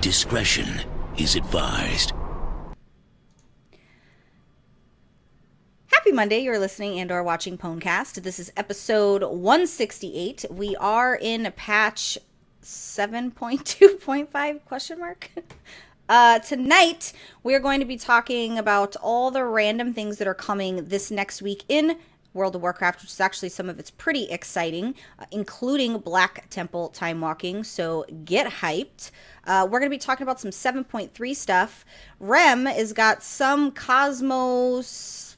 Discretion is advised. Happy Monday, you're listening and or watching PWNCAST. This is episode 168. We are in patch 7.2.5 question mark. Tonight, we're going to be talking about all the random things that are coming this next week in World of Warcraft, which is actually some of it's pretty exciting, including Black Temple time walking, so get hyped. We're going to be talking about some 7.3 stuff. Rem has got some Cosmos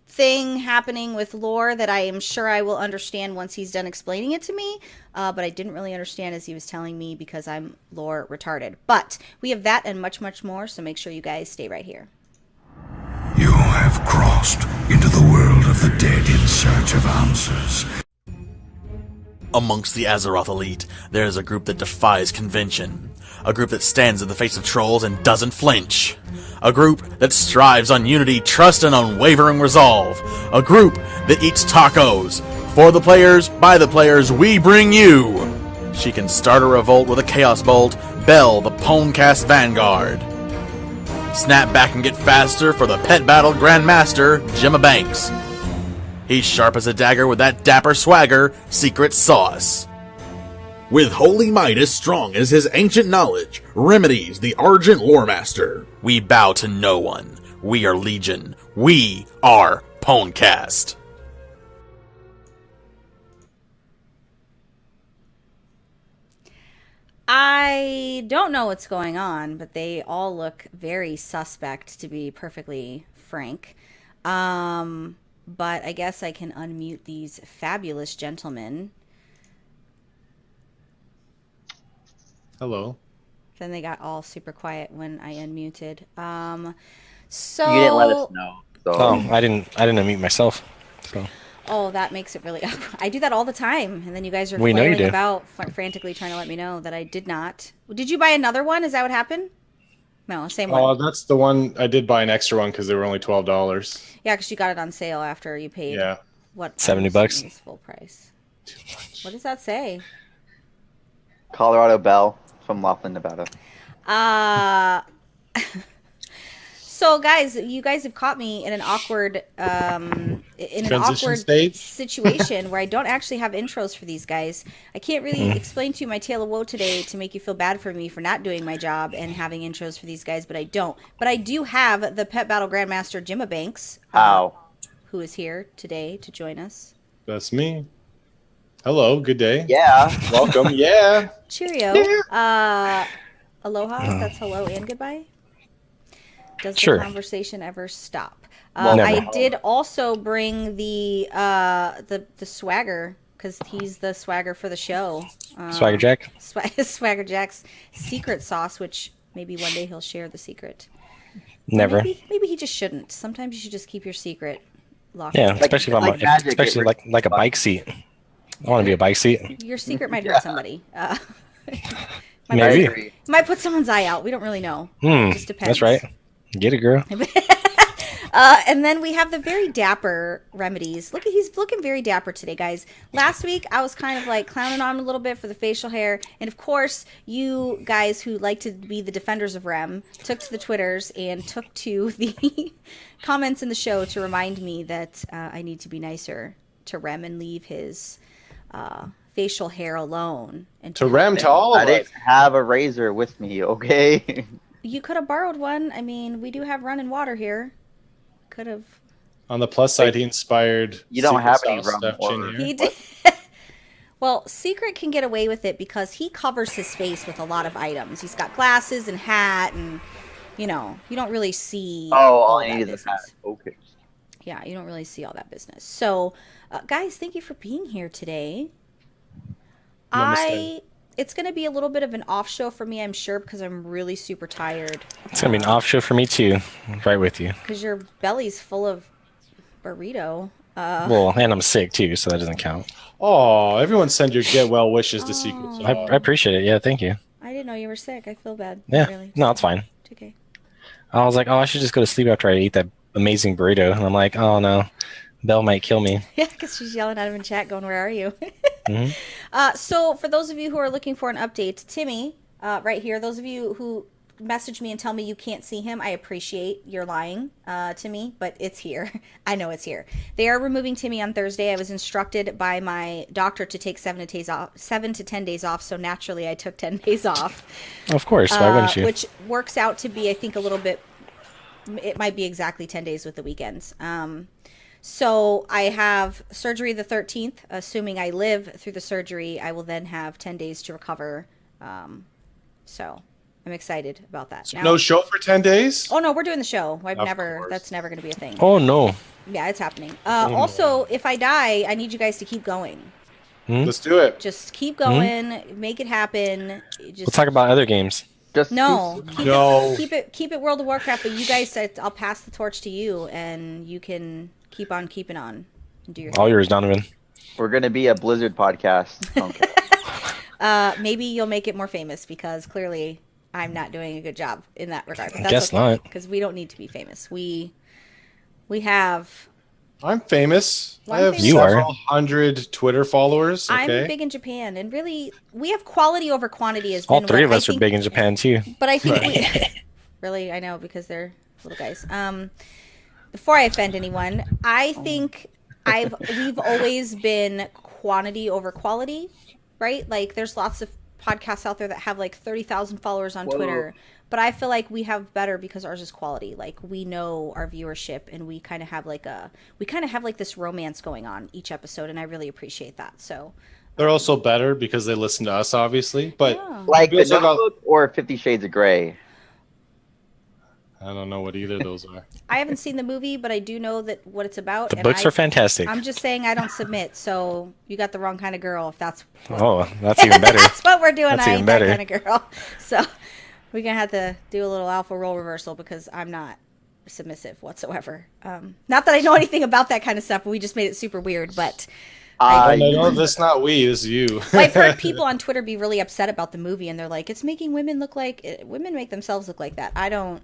thing happening with lore that I am sure I will understand once he's done explaining it to me, but I didn't really understand as he was telling me because I'm lore retarded. But we have that and much, much more, so make sure you guys stay right here. You have crossed into the world of the dead in search of answers. Amongst the Azeroth elite, there is a group that defies convention. A group that stands in the face of trolls and doesn't flinch. A group that strives on unity, trust, and unwavering resolve. A group that eats tacos. For the players, by the players, we bring you. She can start a revolt with a Chaos Bolt, Bell, the PWNCAST Vanguard. Snap back and get faster for the pet battle Grandmaster, Gemma Banks. He's sharp as a dagger with that dapper swagger, Secret Sauce. With holy might as strong as his ancient knowledge, Remedies, the Argent Loremaster. We bow to no one. We are Legion. We are PWNCAST. I don't know what's going on, but they all look very suspect, to be perfectly frank. But I guess I can unmute these fabulous gentlemen. Hello. Then they got all super quiet when I unmuted. So you didn't let us know. So. Oh, I didn't unmute myself. So. Oh, that makes it really. I do that all the time, and then you guys are we flailing about frantically trying to let me know that I did not. Did you buy another one? Is that what happened? No, same one. Oh, that's the one. I did buy an extra one because they were only $12. Yeah, because you got it on sale after you paid. Yeah. What? $70. Full price. What does that say? Colorado Bell from Laughlin, Nevada. So, guys, you guys have caught me in an awkward, situation where I don't actually have intros for these guys. I can't really explain to you my tale of woe today to make you feel bad for me for not doing my job and having intros for these guys, but I don't. But I do have the Pet Battle Grandmaster Gemma Banks, who is here today to join us. That's me. Hello, good day. Yeah. Welcome. Yeah. Cheerio. Aloha. That's hello and goodbye. Does the conversation ever stop? I did also bring the swagger because he's the swagger for the show. Swagger Jack. Swagger Jack's secret sauce, which maybe one day he'll share the secret. Never. Maybe he just shouldn't. Sometimes you should just keep your secret locked. Yeah, especially especially like a bike seat. I want to be a bike seat. Your secret might hurt somebody. Maybe. Might put someone's eye out. We don't really know. It just depends. That's right. Get it, girl. And then we have the very dapper Remedies. Look, he's looking very dapper today, guys. Last week, I was kind of like clowning on him a little bit for the facial hair. And of course, you guys who like to be the defenders of Rem took to the Twitters and took to the comments in the show to remind me that I need to be nicer to Rem and leave his facial hair alone. And to Rem, to all of us. I didn't have a razor with me, okay? You could have borrowed one. I mean, we do have running water here. Could have. On the plus side, he inspired. You don't have any rum water. He did. Well, Secret can get away with it because he covers his face with a lot of items. He's got glasses and hat, and you don't really see. All I need is a hat. Okay. Yeah, you don't really see all that business. So, guys, thank you for being here today. It's going to be a little bit of an off show for me, I'm sure, because I'm really super tired. It's going to be an off show for me, too. Right with you. Because your belly's full of burrito. Well, and I'm sick, too, so that doesn't count. Oh, everyone send your get well wishes to Secret Sauce. I appreciate it. Yeah, thank you. I didn't know you were sick. I feel bad. Yeah. Really. No, it's fine. It's okay. I was like, I should just go to sleep after I eat that amazing burrito. And I'm like, oh, no. Belle might kill me. Yeah, because she's yelling at him in chat going, where are you? Mm-hmm. So for those of you who are looking for an update, Timmy right here. Those of you who message me and tell me you can't see him, I appreciate you're lying to me, but it's here. I know it's here. They are removing Timmy on Thursday. I was instructed by my doctor to take 7 to 10 days off, so naturally I took 10 days off. Of course, why wouldn't you? Which works out to be, I think, a little bit, it might be exactly 10 days with the weekends. So I have surgery the 13th. Assuming I live through the surgery, I will then have 10 days to recover. So I'm excited about that. So no show for 10 days? Oh, no, we're doing the show. Of course. That's never going to be a thing. Oh, no. Yeah, it's happening. Also, if I die, I need you guys to keep going. Let's do it. Just keep going. Make it happen. We'll talk about other games. No, No. keep it World of Warcraft. But you guys, I'll pass the torch to you, and you can keep on keeping on and do your All thing. yours, Donovan. We're gonna be a Blizzard podcast. Okay. Maybe you'll make it more famous because clearly I'm not doing a good job in that regard. But I guess not. because we don't need to be famous. We have. I'm famous. Well, I I'm have famous. You are. several hundred Twitter followers. I'm Okay. big in Japan, and really, we have quality over quantity. Has All been three what of us I are think- big in Japan, too. But I think we really, I know, because they're little guys. Before I offend anyone, I think we've always been quantity over quality, right? Like there's lots of podcasts out there that have like 30,000 followers on Twitter, but I feel like we have better because ours is quality. Like we know our viewership, and we kind of have like this romance going on each episode, and I really appreciate that. So They're also better because they listen to us, obviously. But Like we the also got- Notebook or 50 Shades of Grey. I don't know what either of those are. I haven't seen the movie, but I do know that what it's about. The and books are fantastic. I'm just saying I don't submit, so you got the wrong kind of girl if that's Oh, that's even better. that's what we're doing. That's I even ain't better. that kind of girl. So we're going to have to do a little alpha role reversal because I'm not submissive whatsoever. Not that I know anything about that kind of stuff, but we just made it super weird. But No, this is not we. This is you. I've heard people on Twitter be really upset about the movie, and they're like, it's making women look like... women make themselves look like that. I don't...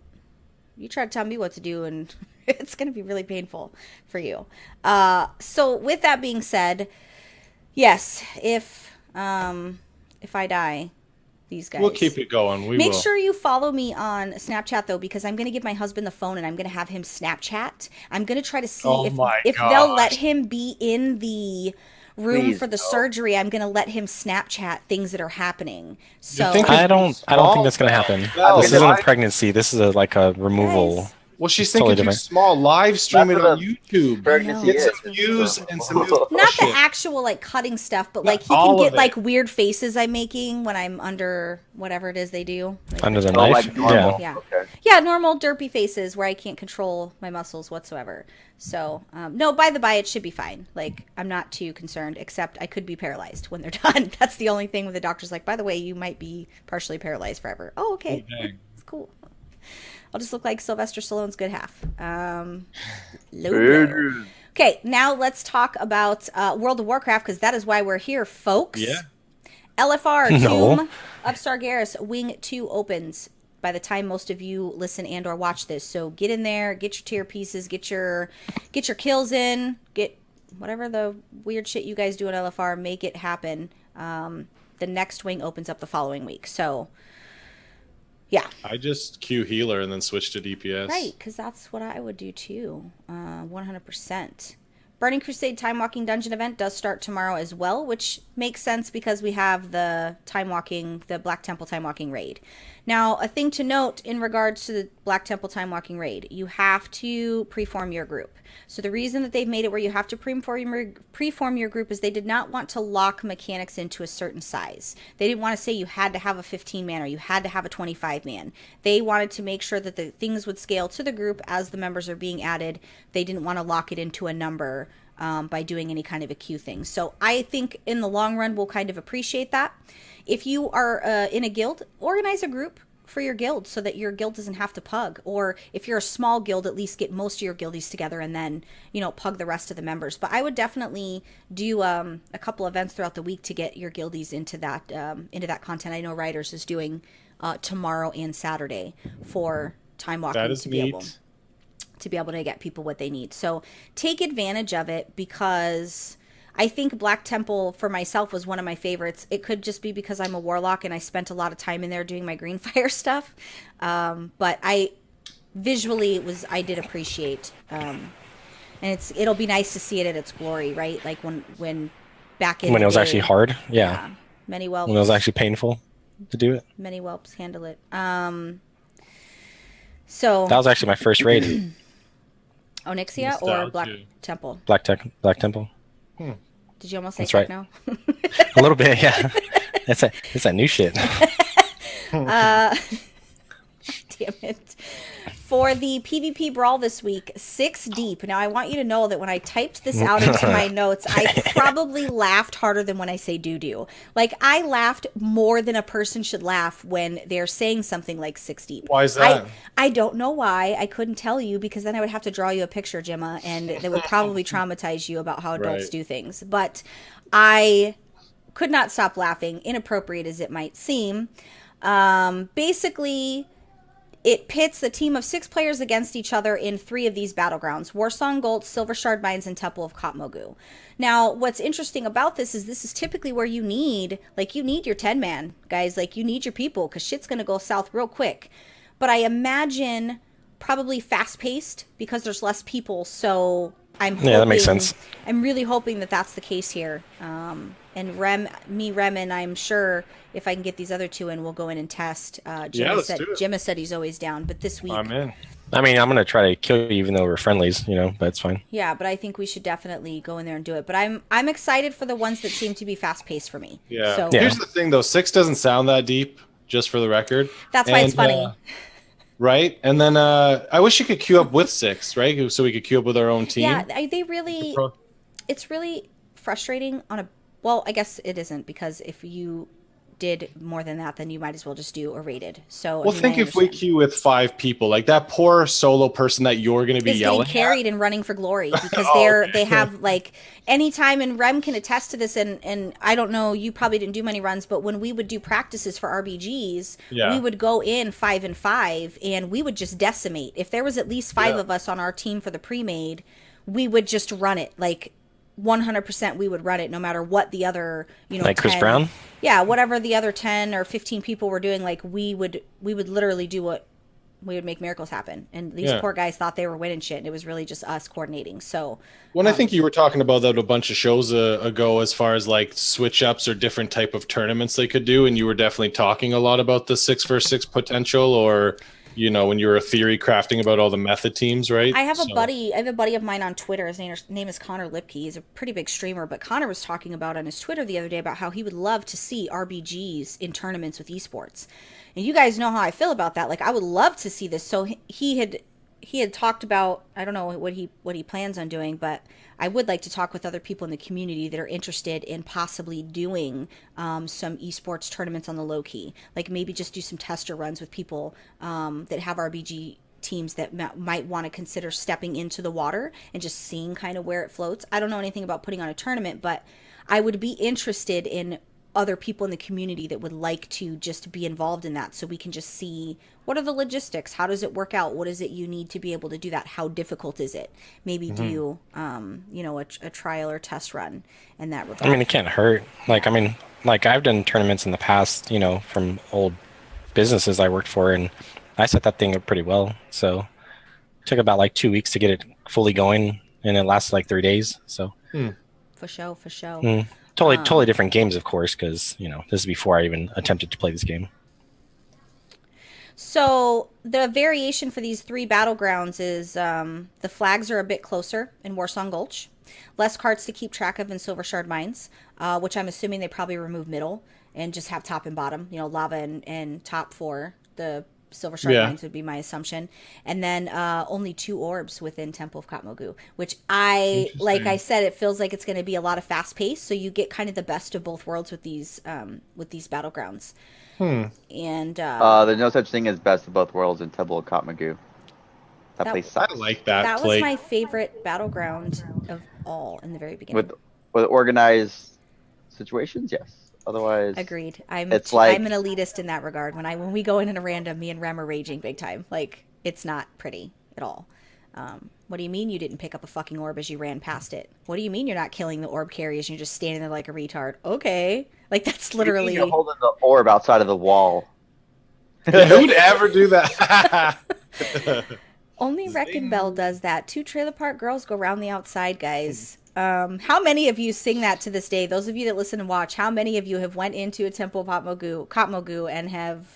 You try to tell me what to do, and it's going to be really painful for you. So with that being said, yes, if I die, these guys... We'll keep it going. We Make will. sure you follow me on Snapchat, though, because I'm going to give my husband the phone, and I'm going to have him Snapchat. I'm going to try to see if they'll let him be in the room Please, for the no. surgery. I'm going to let him Snapchat things that are happening. So think I don't think that's going to happen. No, This isn't why? a pregnancy. This is a removal. Guys. Well, she's Totally thinking too different. small. Live stream it That's on what YouTube. Pregnancy Get is. some views and some new not the bullshit. actual like cutting stuff, but Not like he all can of get it. like weird faces I'm making when I'm under whatever it is they do. Like, Under the Oh, knife? like normal. Yeah. Okay. Yeah, normal derpy faces where I can't control my muscles whatsoever. So, no, by the by, it should be fine. Like, I'm not too concerned, except I could be paralyzed when they're done. That's the only thing with the doctor's like, by the way, you might be partially paralyzed forever. Oh, okay. It's cool. I'll just look like Sylvester Stallone's good half. Logo. Okay, now let's talk about World of Warcraft, because that is why we're here, folks. Yeah. LFR, No. Tomb of Sargeras, Wing 2 opens by the time most of you listen and or watch this. So get in there, get your tier pieces, get your kills in, get whatever the weird shit you guys do in LFR, make it happen. The next wing opens up the following week. So, yeah. I just queue healer and then switch to DPS. Right, because that's what I would do too. 100%. Burning Crusade Time Walking Dungeon event does start tomorrow as well, which makes sense because we have the Black Temple Time Walking raid. Now, a thing to note in regards to the Black Temple Time Walking raid, you have to preform your group. So the reason that they've made it where you have to preform your group is they did not want to lock mechanics into a certain size. They didn't want to say you had to have a 15-man or you had to have a 25-man. They wanted to make sure that the things would scale to the group as the members are being added. They didn't want to lock it into a number by doing any kind of a queue thing. So I think in the long run, we'll kind of appreciate that. If you are in a guild, organize a group for your guild so that your guild doesn't have to pug. Or if you're a small guild, at least get most of your guildies together and then, pug the rest of the members. But I would definitely do a couple events throughout the week to get your guildies into that content. I know Riders is doing tomorrow and Saturday for time walking. That is neat. To be able to get people what they need. So take advantage of it because I think Black Temple for myself was one of my favorites. It could just be because I'm a warlock and I spent a lot of time in there doing my green fire stuff. But I visually I did appreciate, and it'll be nice to see it at its glory, right? Like when back in When the it was day, actually hard. Yeah. many whelps. When it was actually painful to do it. Many whelps handle it. So That was actually my first raid. Onyxia or Black Nostalgia. Temple? Black Temple. Did you almost say That's right. techno? A little bit, yeah. It's that new shit. Damn it. For the PvP Brawl this week, 6 deep. Now, I want you to know that when I typed this out into my notes, I probably laughed harder than when I say doo-doo. Like, I laughed more than a person should laugh when they're saying something like 6 deep. Why is that? I don't know why. I couldn't tell you because then I would have to draw you a picture, Gemma, and that would probably traumatize you about how adults Right. do things. But I could not stop laughing, inappropriate as it might seem. Basically, it pits a team of 6 players against each other in 3 of these battlegrounds: Warsong Gulch, Silver Shard Mines, and Temple of Katmogu. Now, what's interesting about this is typically where you need your 10-man, guys. Like, you need your people because shit's going to go south real quick. But I imagine probably fast-paced because there's less people, so I'm hoping, Yeah, that makes sense. I'm really hoping that that's the case here. And Rem, and I'm sure if I can get these other 2 in, we'll go in and test. let's do it. Gemma said he's always down, but this week, I'm in. I mean, I'm going to try to kill you even though we're friendlies, but it's fine. yeah. But I think we should definitely go in there and do it. But I'm excited for the ones that seem to be fast paced for me. Yeah. So Yeah. Here's the thing, though. 6 doesn't sound that deep, just for the record. that's why it's funny. Right? And then I wish you could queue up with 6, right? So we could queue up with our own team. Yeah, they really. It's really frustrating on a. Well, I guess it isn't because if you did more than that, then you might as well just do a rated. So Well, think if we queue with 5 people, like that poor solo person that you're going to be is yelling getting carried and running for glory because they have like anytime, and Rem can attest to this, and I don't know, you probably didn't do many runs, but when we would do practices for RBGs, Yeah. we would go in 5 and 5 and we would just decimate. If there was at least 5 of us on our team for the pre-made, we would just run it like 100%. We would run it no matter what the other, Like Chris 10 Brown? Yeah, whatever the other 10 or 15 people were doing, like we would literally do what we would make miracles happen. And these Yeah. poor guys thought they were winning shit, and it was really just us coordinating. So When I think you were talking about that a bunch of shows ago, as far as like switch ups or different type of tournaments they could do, and you were definitely talking a lot about the 6v6 potential, or when you were theory crafting about all the method teams, right? I have a buddy of mine on Twitter. His name is Connor Lipke. He's a pretty big streamer, but Connor was talking about on his Twitter the other day about how he would love to see RBGs in tournaments with esports. And you guys know how I feel about that. Like, I would love to see this. So he had talked about, I don't know what he plans on doing, but I would like to talk with other people in the community that are interested in possibly doing some esports tournaments on the low key. Like maybe just do some tester runs with people that have RBG teams that might want to consider stepping into the water and just seeing kind of where it floats. I don't know anything about putting on a tournament, but I would be interested in other people in the community that would like to just be involved in that, so we can just see what are the logistics, how does it work out, what is it you need to be able to do that, how difficult is it, maybe do a trial or test run in that regard. I mean, it can't hurt. Like I've done tournaments in the past, from old businesses I worked for, and I set that thing up pretty well. So it took about like 2 weeks to get it fully going, and it lasted like 3 days. So For sure. totally different games, of course, because this is before I even attempted to play this game. So the variation for these 3 battlegrounds is the flags are a bit closer in Warsong Gulch, less cards to keep track of in Silver Shard Mines, which I'm assuming they probably remove middle and just have top and bottom, lava and top for the Silver Shard Mines would be my assumption. And then only 2 orbs within Temple of Katmogu, which like I said, it feels like it's going to be a lot of fast pace. So you get kind of the best of both worlds with these battlegrounds. And there's no such thing as best of both worlds in Temple of Katmogu. That place I sucks. like that. that play. was my favorite battleground of all in the very beginning. With organized situations, yes. Otherwise, Agreed. I'm It's like- I'm an elitist in that regard. When we go in a random, me and Rem are raging big time. Like, it's not pretty at all. What do you mean you didn't pick up a fucking orb as you ran past it? What do you mean you're not killing the orb carriers and you're just standing there like a retard? Okay. Like, that's literally... You're holding the orb outside of the wall. Who'd ever do that? Only Wrecking Bell does that. 2 Trailer Park Girls go round the outside, guys. How many of you sing that to this day? Those of you that listen and watch, how many of you have went into a Temple of Kotmogu and have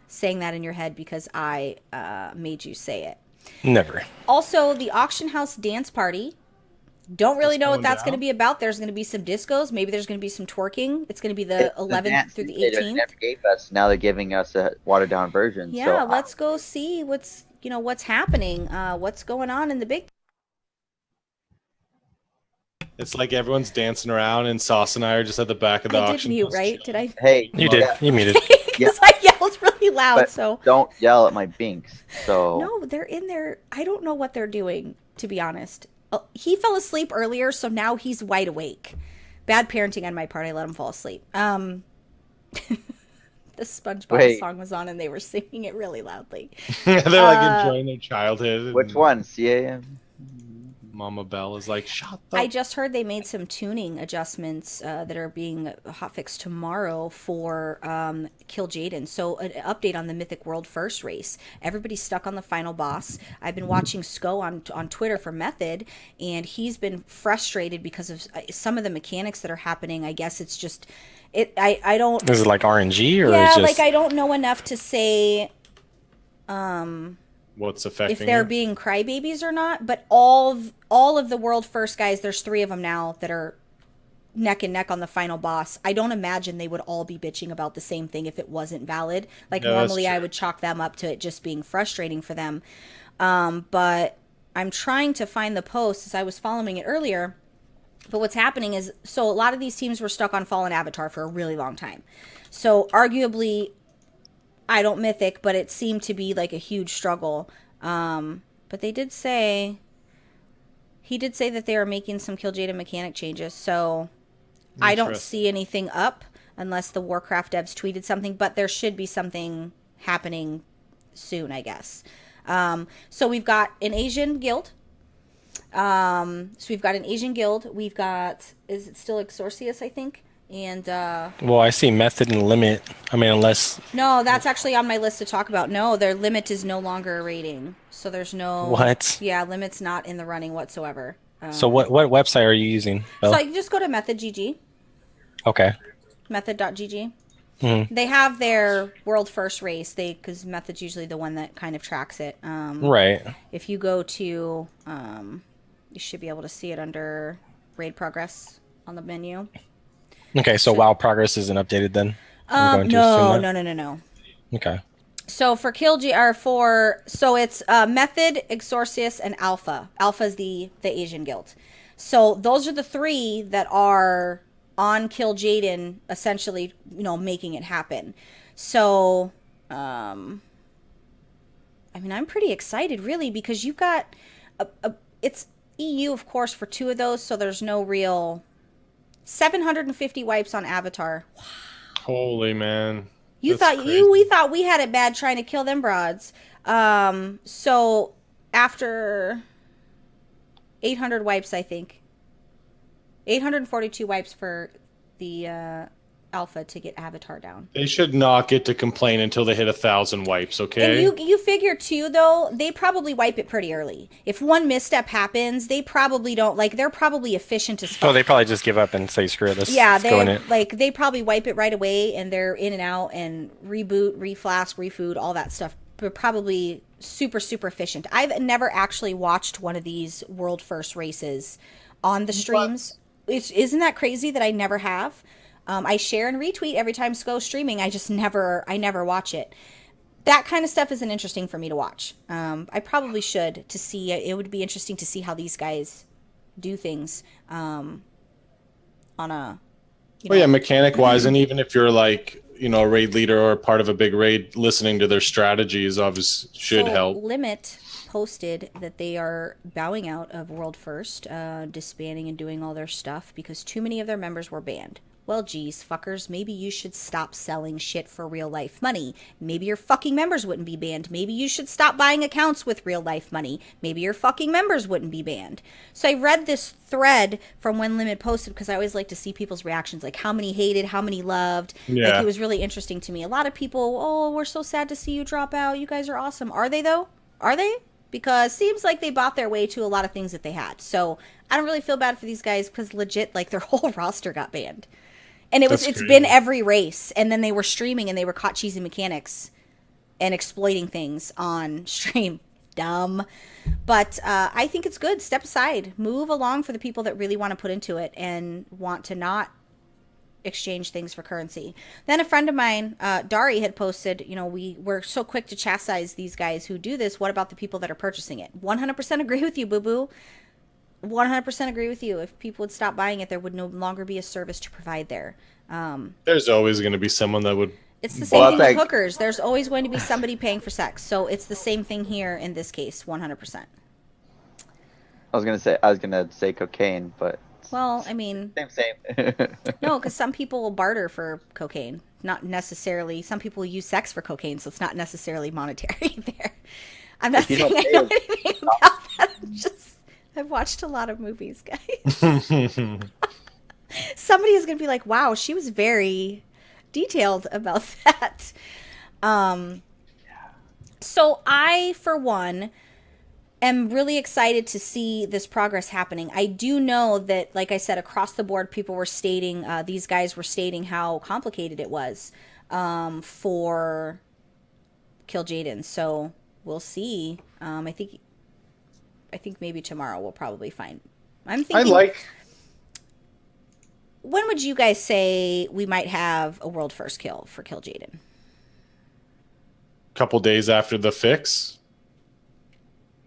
sang that in your head because I made you say it? Never. Also, the Auction House Dance Party. Don't really know what that's going going to be about. There's going to be some discos. Maybe there's going to be some twerking. It's going to be the 11th through the 18th. Never gave us. Now they're giving us a watered down version. Yeah, so let's go see what's happening. What's going on in the big... It's like everyone's dancing around, and Sauce and I are just at the back of the I did auction. mute, right? Did I? Hey, You did. You muted. Because I yelled really loud, but so... don't yell at my binks. So No, they're in there. I don't know what they're doing, to be honest. He fell asleep earlier, so now he's wide awake. Bad parenting on my part. I let him fall asleep. The SpongeBob song was on, and they were singing it really loudly. They're like enjoying their childhood. which one? CAM? Mama Bell is like, shut the... I just heard they made some tuning adjustments that are being hotfixed tomorrow for Kill Jaden. So an update on the Mythic World First race. Everybody's stuck on the final boss. I've been watching Sko on Twitter for Method, and he's been frustrated because of some of the mechanics that are happening. I guess it's just... I don't... Is it like RNG or Yeah, is just... like I don't know enough to say... What's affecting if they're you? being crybabies or not, but all of the world first guys, there's 3 of them now that are neck and neck on the final boss. I don't imagine they would all be bitching about the same thing if it wasn't valid. Like, Yeah, that's normally I true. would chalk them up to it just being frustrating for them. But I'm trying to find the post as I was following it earlier. But what's happening is, so a lot of these teams were stuck on Fallen Avatar for a really long time. So arguably, I don't Mythic, but it seemed to be like a huge struggle. But he did say that they are making some Kill Jaden mechanic changes. So I don't see anything up unless the Warcraft devs tweeted something, but there should be something happening soon, I guess. So we've got an Asian guild. We've got, is it still Exorcius, I think? And Well, I see Method and Limit. I mean, unless... no, that's actually on my list to talk about. No, their limit is no longer a rating. So there's no... What? Yeah, limit's not in the running whatsoever. So what website are you using, Belle? So you just go to Method.gg. Okay. Method.gg. Mm-hmm. They have their world first race, because Method's usually the one that kind of tracks it. Right. If you go to, you should be able to see it under raid progress on the menu. Okay, so WoW progress isn't updated then? I'm going to assume that? No. Okay. So for so it's Method, Exorcius, and Alpha. Alpha is the Asian guild. So those are the 3 that are on Kill Jaden, essentially, making it happen. So, I mean, I'm pretty excited, really, because you've got it's EU, of course, for 2 of those, so there's no real 750 wipes on Avatar. Wow. Holy man. We thought we had it bad trying to kill them broads. So after 800 wipes, I think 842 wipes for the Alpha to get Avatar down. They should not get to complain until they hit 1,000 wipes, okay? And you figure too, though, they probably wipe it pretty early. If one misstep happens, they probably don't, they're probably efficient as fuck. Oh, they probably just give up and say, screw it, let's go in it. They probably wipe it right away, and they're in and out, and reboot, reflask, refood, all that stuff. But probably super, super efficient. I've never actually watched one of these world first races on the streams. Isn't that crazy that I never have? I share and retweet every time Sko's streaming. I never watch it. That kind of stuff isn't interesting for me to watch. I probably should to see. It would be interesting to see how these guys do things on a. Mechanic wise, and even if you're a raid leader or part of a big raid, listening to their strategies obviously should help. Limit posted that they are bowing out of World First, disbanding and doing all their stuff because too many of their members were banned. Well, geez, fuckers, maybe you should stop selling shit for real life money. Maybe your fucking members wouldn't be banned. Maybe you should stop buying accounts with real life money. Maybe your fucking members wouldn't be banned. So I read this thread from when Limit posted, because I always like to see people's reactions, like how many hated, how many loved. Yeah. Like, it was really interesting to me. A lot of people, oh, we're so sad to see you drop out. You guys are awesome. Are they, though? Are they? Because seems like they bought their way to a lot of things that they had. So I don't really feel bad for these guys, because legit, like, their whole roster got banned. And it's been every race. And then they were streaming and they were caught cheesing mechanics and exploiting things on stream. Dumb. But I think it's good. Step aside. Move along for the people that really want to put into it and want to not exchange things for currency. Then a friend of mine, Dari, had posted, you know, we're so quick to chastise these guys who do this. What about the people that are purchasing it? 100% agree with you, boo-boo. 100% agree with you. If people would stop buying it, there would no longer be a service to provide there. There's always going to be someone that would. It's the same thing with hookers. There's always going to be somebody paying for sex. So it's the same thing here in this case, 100%. I was gonna say cocaine, but Well, I mean, same. no, because some people will barter for cocaine. Not necessarily. Some people use sex for cocaine, so it's not necessarily monetary there. I'm not saying I know anything about that. I've watched a lot of movies, guys. Somebody is going to be like, wow, she was very detailed about that. So I, for one, am really excited to see this progress happening. I do know that, like I said, across the board, people were stating, these guys were stating how complicated it was for Kill Jaden. So we'll see. I think maybe tomorrow we'll probably find. I'm thinking. When would you guys say we might have a world first kill for Kill Jaden? Couple days after the fix.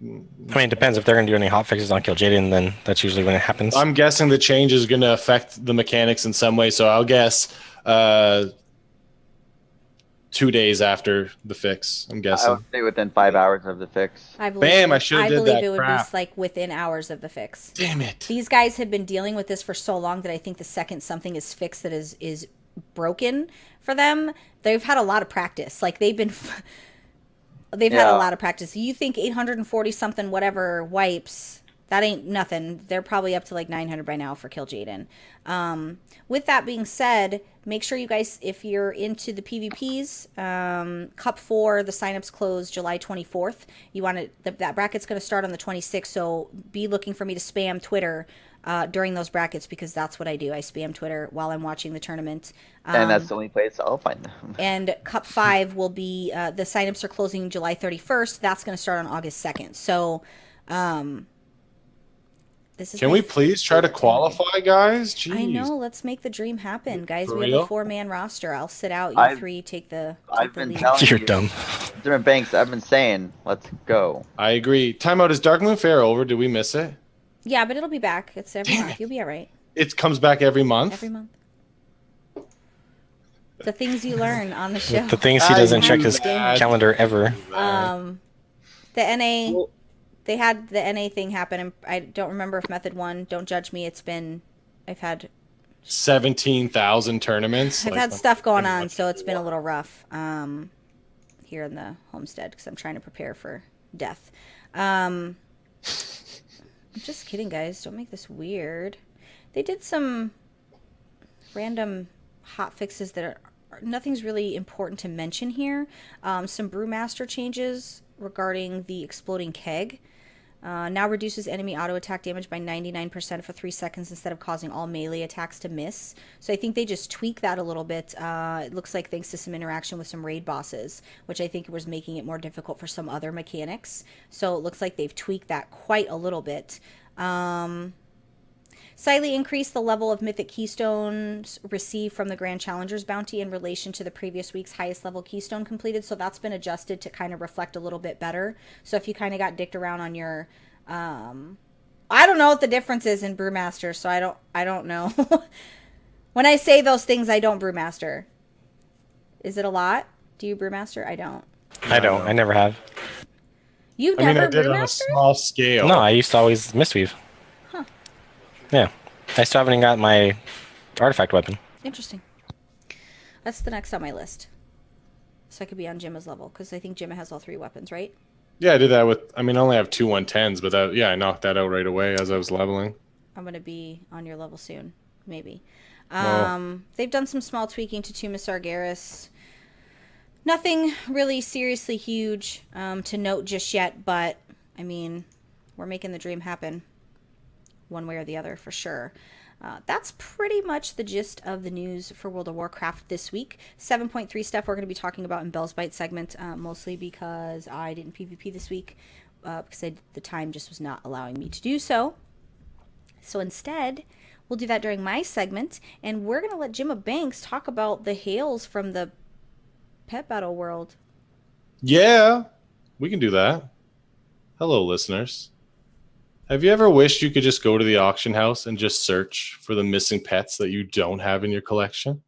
I mean, it depends. If they're going to do any hotfixes on Kill Jaden, then that's usually when it happens. I'm guessing the change is going to affect the mechanics in some way, so I'll guess 2 days after the fix. I'm guessing. I would say within 5 hours of the fix. I believe I believe it would be like within hours of the fix. Damn it. These guys have been dealing with this for so long that I think the second something is fixed that is broken for them, they've had a lot of practice. Like they've had a lot of practice. You think 840 something whatever wipes, that ain't nothing. They're probably up to like 900 by now for Kill Jaden. With that being said, make sure you guys, if you're into the PvPs, Cup 4, the signups close July 24th. You want to, that bracket's going to start on the 26th, so be looking for me to spam Twitter during those brackets, because that's what I do. I spam Twitter while I'm watching the tournament. And that's the only place I'll find them. And Cup 5 will be, the signups are closing July 31st. That's going to start on August 2nd. So, Can we please try to qualify, guys? Jeez. I know. Let's make the dream happen, guys. For We real? have a 4-man roster. I'll sit out. You three take the I've been lead. telling You're you, dumb. Different Banks, I've been saying, let's go. I agree. Timeout, is Dark Moon Fair over? Did we miss it? Yeah, but it'll be back. It's every month. You'll be all right. It comes back every month? Every month. The things you learn on the show. The things he doesn't check his calendar ever. The NA, they had the NA thing happen, and I don't remember if Method won. Don't judge me. I've had 17,000 tournaments. I've had stuff going on, so it's been a little rough here in the homestead because I'm trying to prepare for death. I'm just kidding, guys. Don't make this weird. They did some random hot fixes that are nothing's really important to mention here. Some Brewmaster changes regarding the exploding keg. Now reduces enemy auto attack damage by 99% for 3 seconds instead of causing all melee attacks to miss. So I think they just tweak that a little bit. It looks like thanks to some interaction with some raid bosses, which I think was making it more difficult for some other mechanics. So it looks like they've tweaked that quite a little bit. Slightly increased the level of Mythic Keystones received from the Grand Challengers bounty in relation to the previous week's highest level Keystone completed. So that's been adjusted to kind of reflect a little bit better. So if you kind of got dicked around on your, I don't know what the difference is in Brewmaster, so I don't know. When I say those things, I don't Brewmaster. Is it a lot? Do you Brewmaster? I don't. I don't. I never have. You've I mean, never I did on a Brewmaster? small scale. No, I used to always misweave. Huh. Yeah. I still haven't even got my artifact weapon. Interesting. That's the next on my list. So I could be on Jimma's level, because I think Jimma has all 3 weapons, right? Yeah, I did that with. I mean, I only have 2 110s, but I knocked that out right away as I was leveling. I'm going to be on your level soon, maybe. Well, They've done some small tweaking to Tuma Sargeras. Nothing really seriously huge to note just yet, but, I mean, we're making the dream happen one way or the other for sure. That's pretty much the gist of the news for World of Warcraft this week. 7.3 stuff we're going to be talking about in Bell's Bite segment, mostly because I didn't PvP this week, because the time just was not allowing me to do so. So instead, we'll do that during my segment, and we're going to let Jimma Banks talk about the hails from the pet battle world. yeah, we can do that. Hello, listeners. Have you ever wished you could just go to the auction house and just search for the missing pets that you don't have in your collection?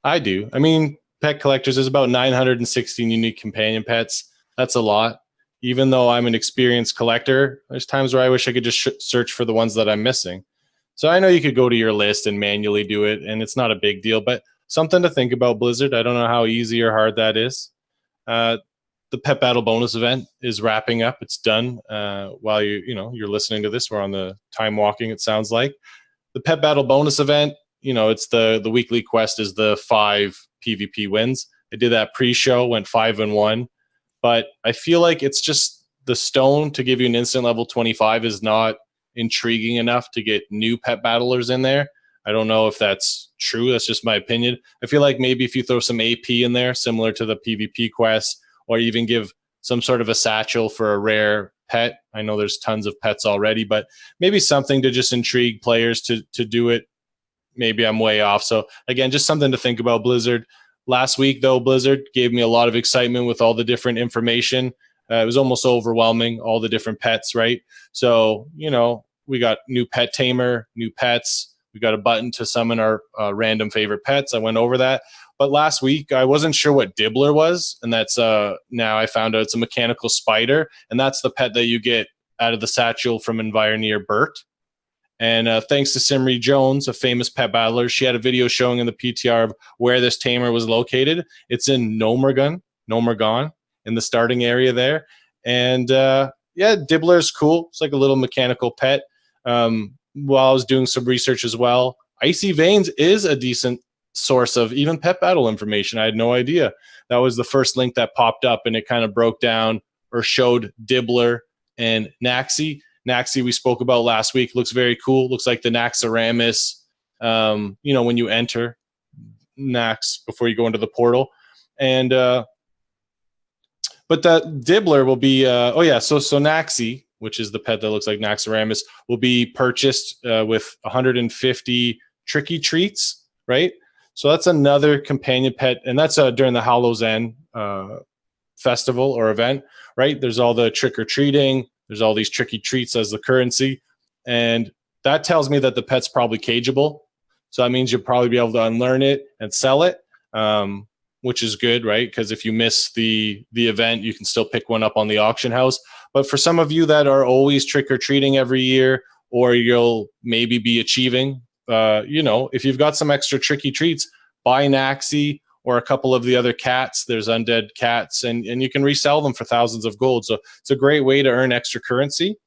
I do. I mean, pet collectors, there's about 916 unique companion pets. That's a lot. Even though I'm an experienced collector, there's times where I wish I could just search for the ones that I'm missing. So I know you could go to your list and manually do it, and it's not a big deal, but something to think about, Blizzard. I don't know how easy or hard that is. The Pet Battle bonus event is wrapping up. It's done. While you're listening to this, we're on the time walking, it sounds like. The Pet Battle bonus event, it's the weekly quest is the 5 PvP wins. I did that pre-show, went 5-1. But I feel like it's just the stone to give you an instant level 25 is not intriguing enough to get new pet battlers in there. I don't know if that's true. That's just my opinion. I feel like maybe if you throw some AP in there, similar to the PvP quest, or even give some sort of a satchel for a rare pet. I know there's tons of pets already, but maybe something to just intrigue players to do it. Maybe I'm way off. So again, just something to think about, Blizzard. Last week, though, Blizzard gave me a lot of excitement with all the different information. It was almost overwhelming, all the different pets, right? So, we got new pet tamer, new pets. We got a button to summon our random favorite pets. I went over that. But last week, I wasn't sure what Dibbler was. And that's now I found out it's a mechanical spider. And that's the pet that you get out of the satchel from Environeer Burt. And thanks to Simri Jones, a famous pet battler, she had a video showing in the PTR of where this tamer was located. It's in Nomergon, in the starting area there. And Dibbler is cool. It's like a little mechanical pet. While I was doing some research as well, Icy Veins is a decent source of even pet battle information. I had no idea. That was the first link that popped up, and it kind of broke down or showed Dibbler and Naxi. Naxi we spoke about last week. Looks very cool. Looks like the Naxxramas, when you enter Nax before you go into the portal. And but that Dibbler will be so Naxi, which is the pet that looks like Naxxramas, will be purchased with 150 tricky treats, right? So that's another companion pet, and that's during the Hallows End festival or event, right? There's all the trick-or-treating. There's all these tricky treats as the currency. And that tells me that the pet's probably cageable. So that means you'll probably be able to unlearn it and sell it, which is good, right? Because if you miss the event, you can still pick one up on the auction house. But for some of you that are always trick-or-treating every year, or you'll maybe be achieving, if you've got some extra tricky treats, buy Naxi or a couple of the other cats. There's undead cats, and you can resell them for thousands of gold. So it's a great way to earn extra currency.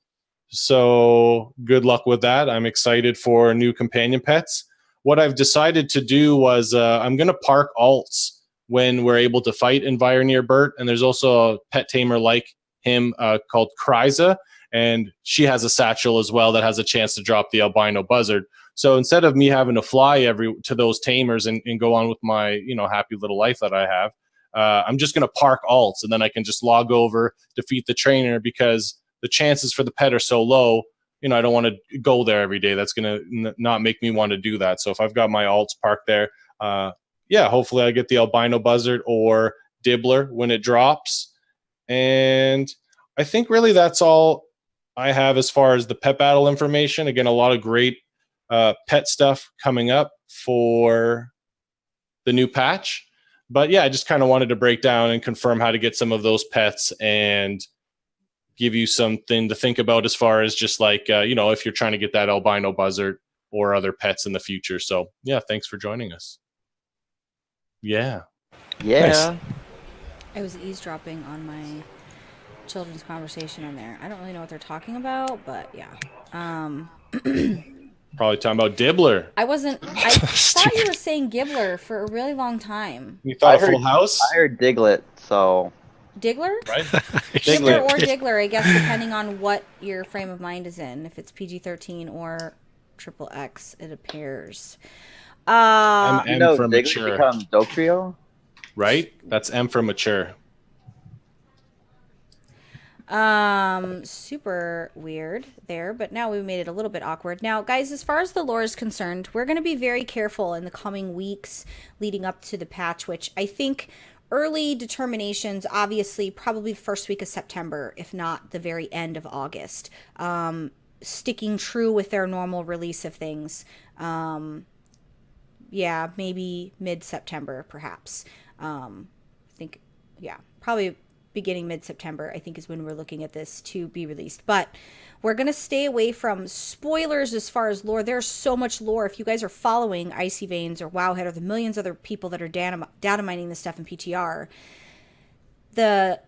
So good luck with that. I'm excited for new companion pets. What I've decided to do was I'm going to park alts when we're able to fight Environeer Burt. And there's also a pet tamer like him called Kryza, and she has a satchel as well that has a chance to drop the albino buzzard. So instead of me having to fly to those tamers and go on with my happy little life that I have, I'm just going to park alts, and then I can just log over, defeat the trainer, because the chances for the pet are so low. I don't want to go there every day. That's going to not make me want to do that. So if I've got my alts parked there, hopefully I get the albino buzzard or Dibbler when it drops. And I think really that's all I have as far as the pet battle information. Again, a lot of great pet stuff coming up for the new patch. But I just kind of wanted to break down and confirm how to get some of those pets and give you something to think about as far as just like, if you're trying to get that albino buzzard or other pets in the future. So thanks for joining us. Yeah. Yeah. I was eavesdropping on my children's conversation on there. I don't really know what they're talking about, but yeah. Probably talking about Dibbler. I thought you were saying Gibbler for a really long time. You thought I a Full House? I heard Diglett, so Diggler? Right? Gibbler or Diglett. Diggler, I guess, depending on what your frame of mind is in. If it's PG-13 or XXX, it appears. I'm you M know for Diglett mature. becomes Dotrio. Right? That's M for mature. Super weird there, but now we made it a little bit awkward. Now, guys, as far as the lore is concerned, we're going to be very careful in the coming weeks leading up to the patch, which I think early determinations, obviously, probably the first week of September, if not the very end of August. Sticking true with their normal release of things. Yeah, maybe mid-September, perhaps. I think, yeah, probably beginning mid-September, I think, is when we're looking at this to be released. But we're going to stay away from spoilers as far as lore. There's so much lore. If you guys are following Icy Veins or Wowhead or the millions of other people that are data mining this stuff in PTR, the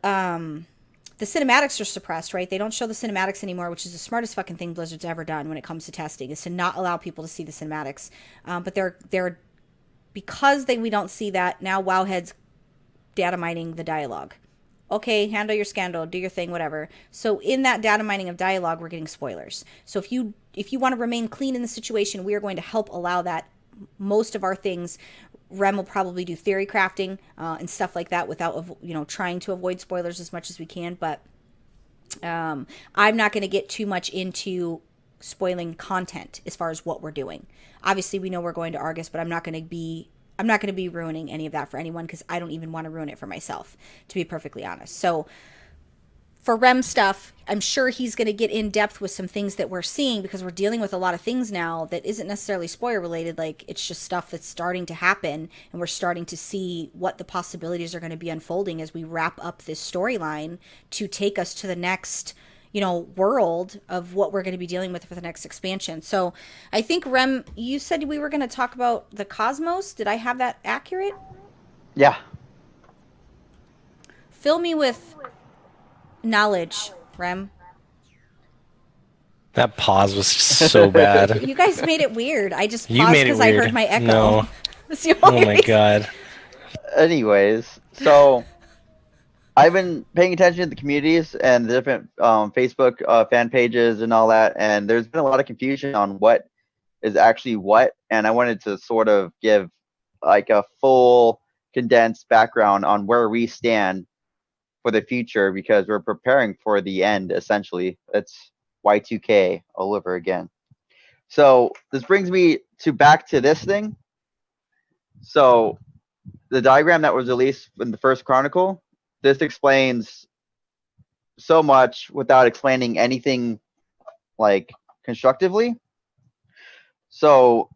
cinematics are suppressed, right? They don't show the cinematics anymore, which is the smartest fucking thing Blizzard's ever done when it comes to testing, is to not allow people to see the cinematics. But they're because we don't see that, now Wowhead's data mining the dialogue. Okay, handle your scandal, do your thing, whatever. So in that data mining of dialogue, we're getting spoilers. So if you want to remain clean in the situation, we are going to help allow that. Most of our things, Rem will probably do theory crafting and stuff like that without, trying to avoid spoilers as much as we can. But I'm not going to get too much into spoiling content as far as what we're doing. Obviously, we know we're going to Argus, but I'm not going to be ruining any of that for anyone because I don't even want to ruin it for myself, to be perfectly honest. So for Rem stuff, I'm sure he's going to get in depth with some things that we're seeing because we're dealing with a lot of things now that isn't necessarily spoiler related. Like, it's just stuff that's starting to happen, and we're starting to see what the possibilities are going to be unfolding as we wrap up this storyline to take us to the next world of what we're going to be dealing with for the next expansion. So I think, Rem, you said we were going to talk about the cosmos. Did I have that accurate? Yeah. Fill me with knowledge, Rem. That pause was so bad. You guys made it weird. I just You paused made it because I weird. heard my echo. No. That's the Oh only my reason. god. Anyways, so I've been paying attention to the communities and the different Facebook fan pages and all that, and there's been a lot of confusion on what is actually what, and I wanted to sort of give like a full condensed background on where we stand for the future because we're preparing for the end, essentially. It's Y2K all over again. So this brings me back to this thing. So the diagram that was released in the first Chronicle, this explains so much without explaining anything like constructively. So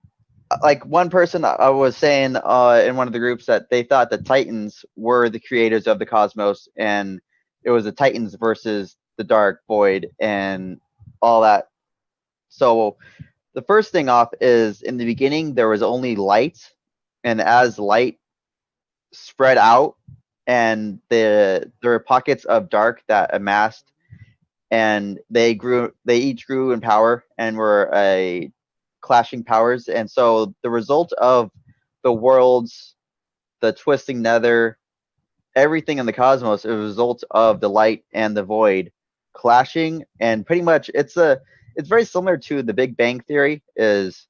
like one person I was saying in one of the groups that they thought the Titans were the creators of the cosmos, and it was the Titans versus the Dark Void and all that. So the first thing off is in the beginning there was only light, and as light spread out and there were pockets of dark that amassed, and they each grew in power and were a clashing powers. And so the result of the worlds, the twisting nether, everything in the cosmos is a result of the light and the void clashing. And pretty much it's very similar to the Big Bang Theory. Is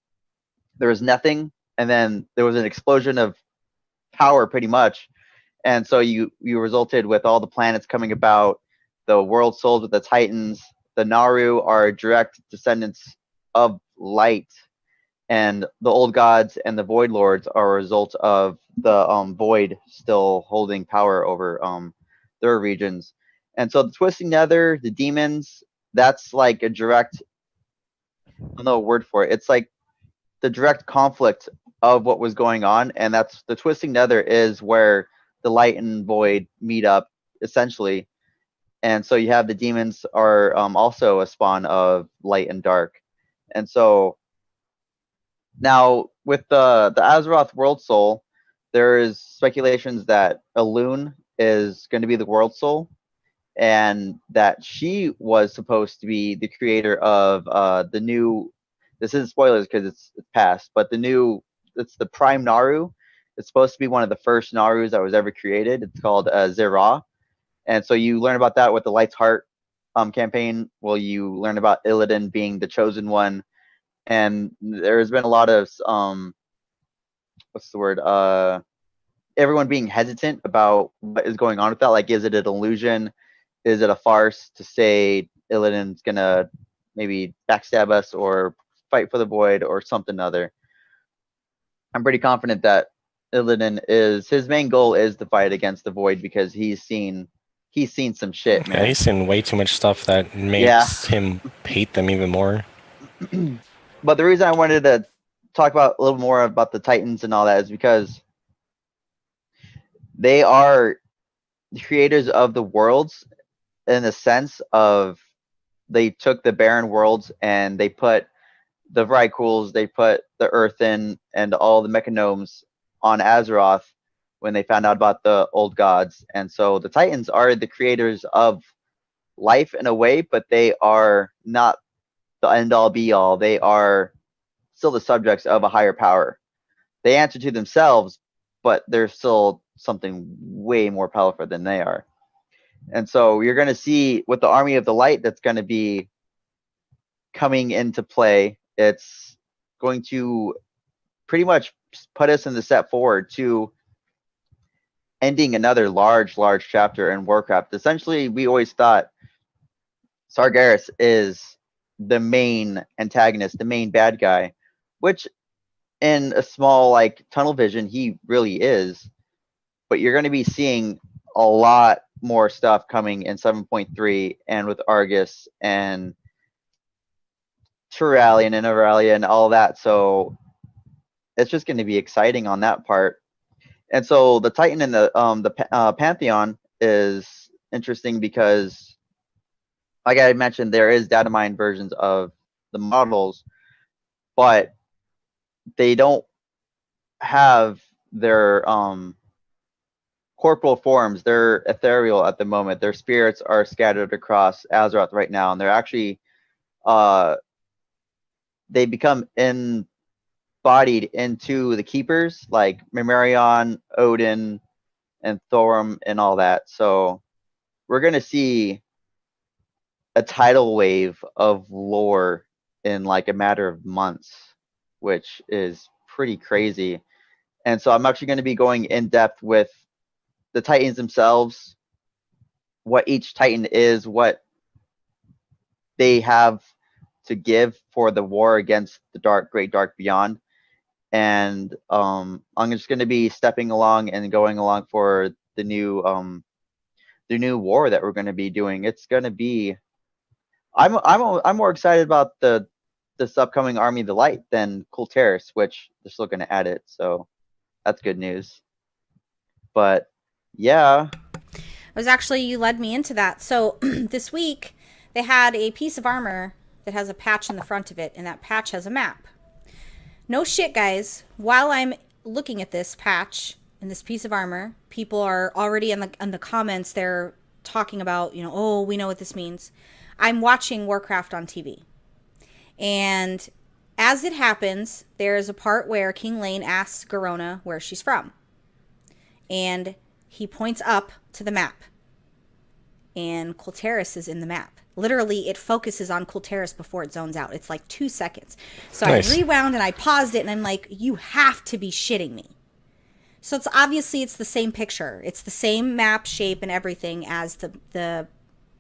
there was nothing and then there was an explosion of power pretty much, and so you resulted with all the planets coming about, the world souls with the Titans. The Naru are direct descendants of light, and the old gods and the void lords are a result of the void still holding power over their regions. And so the twisting nether, the demons, that's like a direct, I don't know a word for it, it's like the direct conflict of what was going on. And that's the twisting nether is where the light and void meet up essentially. And so you have the demons are also a spawn of light and dark. And so now with the Azeroth World Soul, there is speculations that Elune is going to be the world soul, and that she was supposed to be the creator of the new. This is spoilers because it's past, but it's the Prime Naru. It's supposed to be one of the first Narus that was ever created. It's called Zera, and so you learn about that with the Light's Heart campaign. Well, you learn about Illidan being the chosen one, and there's been a lot of what's the word? Everyone being hesitant about what is going on with that. Like, is it an illusion? Is it a farce to say Illidan's gonna maybe backstab us or fight for the void or something other? I'm pretty confident that Illidan his main goal is to fight against the void because he's seen some shit, man. Yeah, he's seen way too much stuff that makes him hate them even more. But the reason I wanted to talk about a little more about the Titans and all that is because they are the creators of the worlds, in the sense of they took the barren worlds and they put the Vrykools, they put the Earthen and all the Mechanomes on Azeroth when they found out about the old gods. And so the Titans are the creators of life in a way, but they are not the end-all be-all. They are still the subjects of a higher power. They answer to themselves, but they're still something way more powerful than they are. And so you're going to see with the Army of the Light that's going to be coming into play, it's going to pretty much put us in the step forward to ending another large chapter in Warcraft. Essentially, we always thought Sargeras is the main antagonist, the main bad guy, which in a small like tunnel vision, he really is. But you're going to be seeing a lot more stuff coming in 7.3 and with Argus and Turalian and Auralia and all that. So it's just going to be exciting on that part. And so the Titan in the Pantheon is interesting because, like I mentioned, there is data mine versions of the models, but they don't have their corporal forms. They're ethereal at the moment. Their spirits are scattered across Azeroth right now, and they're actually they become embodied into the keepers like Mimerion, Odin, and Thorum and all that. So we're gonna see a tidal wave of lore in like a matter of months, which is pretty crazy. And so I'm actually going to be going in depth with the Titans themselves, what each Titan is, what they have to give for the war against the great dark beyond. And I'm just going to be stepping along and going along for the new war that we're going to be doing. It's going to be I'm more excited about this upcoming Army of the Light than Cool Terrace, which they're still going to add it, so that's good news. But yeah, It was actually, you led me into that. So this week they had a piece of armor that has a patch in the front of it, and that patch has a map. No shit, guys. While I'm looking at this patch and this piece of armor, people are already in the comments. They're talking about, oh, we know what this means. I'm watching Warcraft on TV. And as it happens, there's a part where King Lane asks Garona where she's from. And he points up to the map. And Cool Terrace is in the map. Literally, it focuses on Cool Terrace before it zones out. It's like 2 seconds. So nice. I rewound and I paused it, and I'm like, you have to be shitting me. So it's obviously the same picture. It's the same map shape and everything as the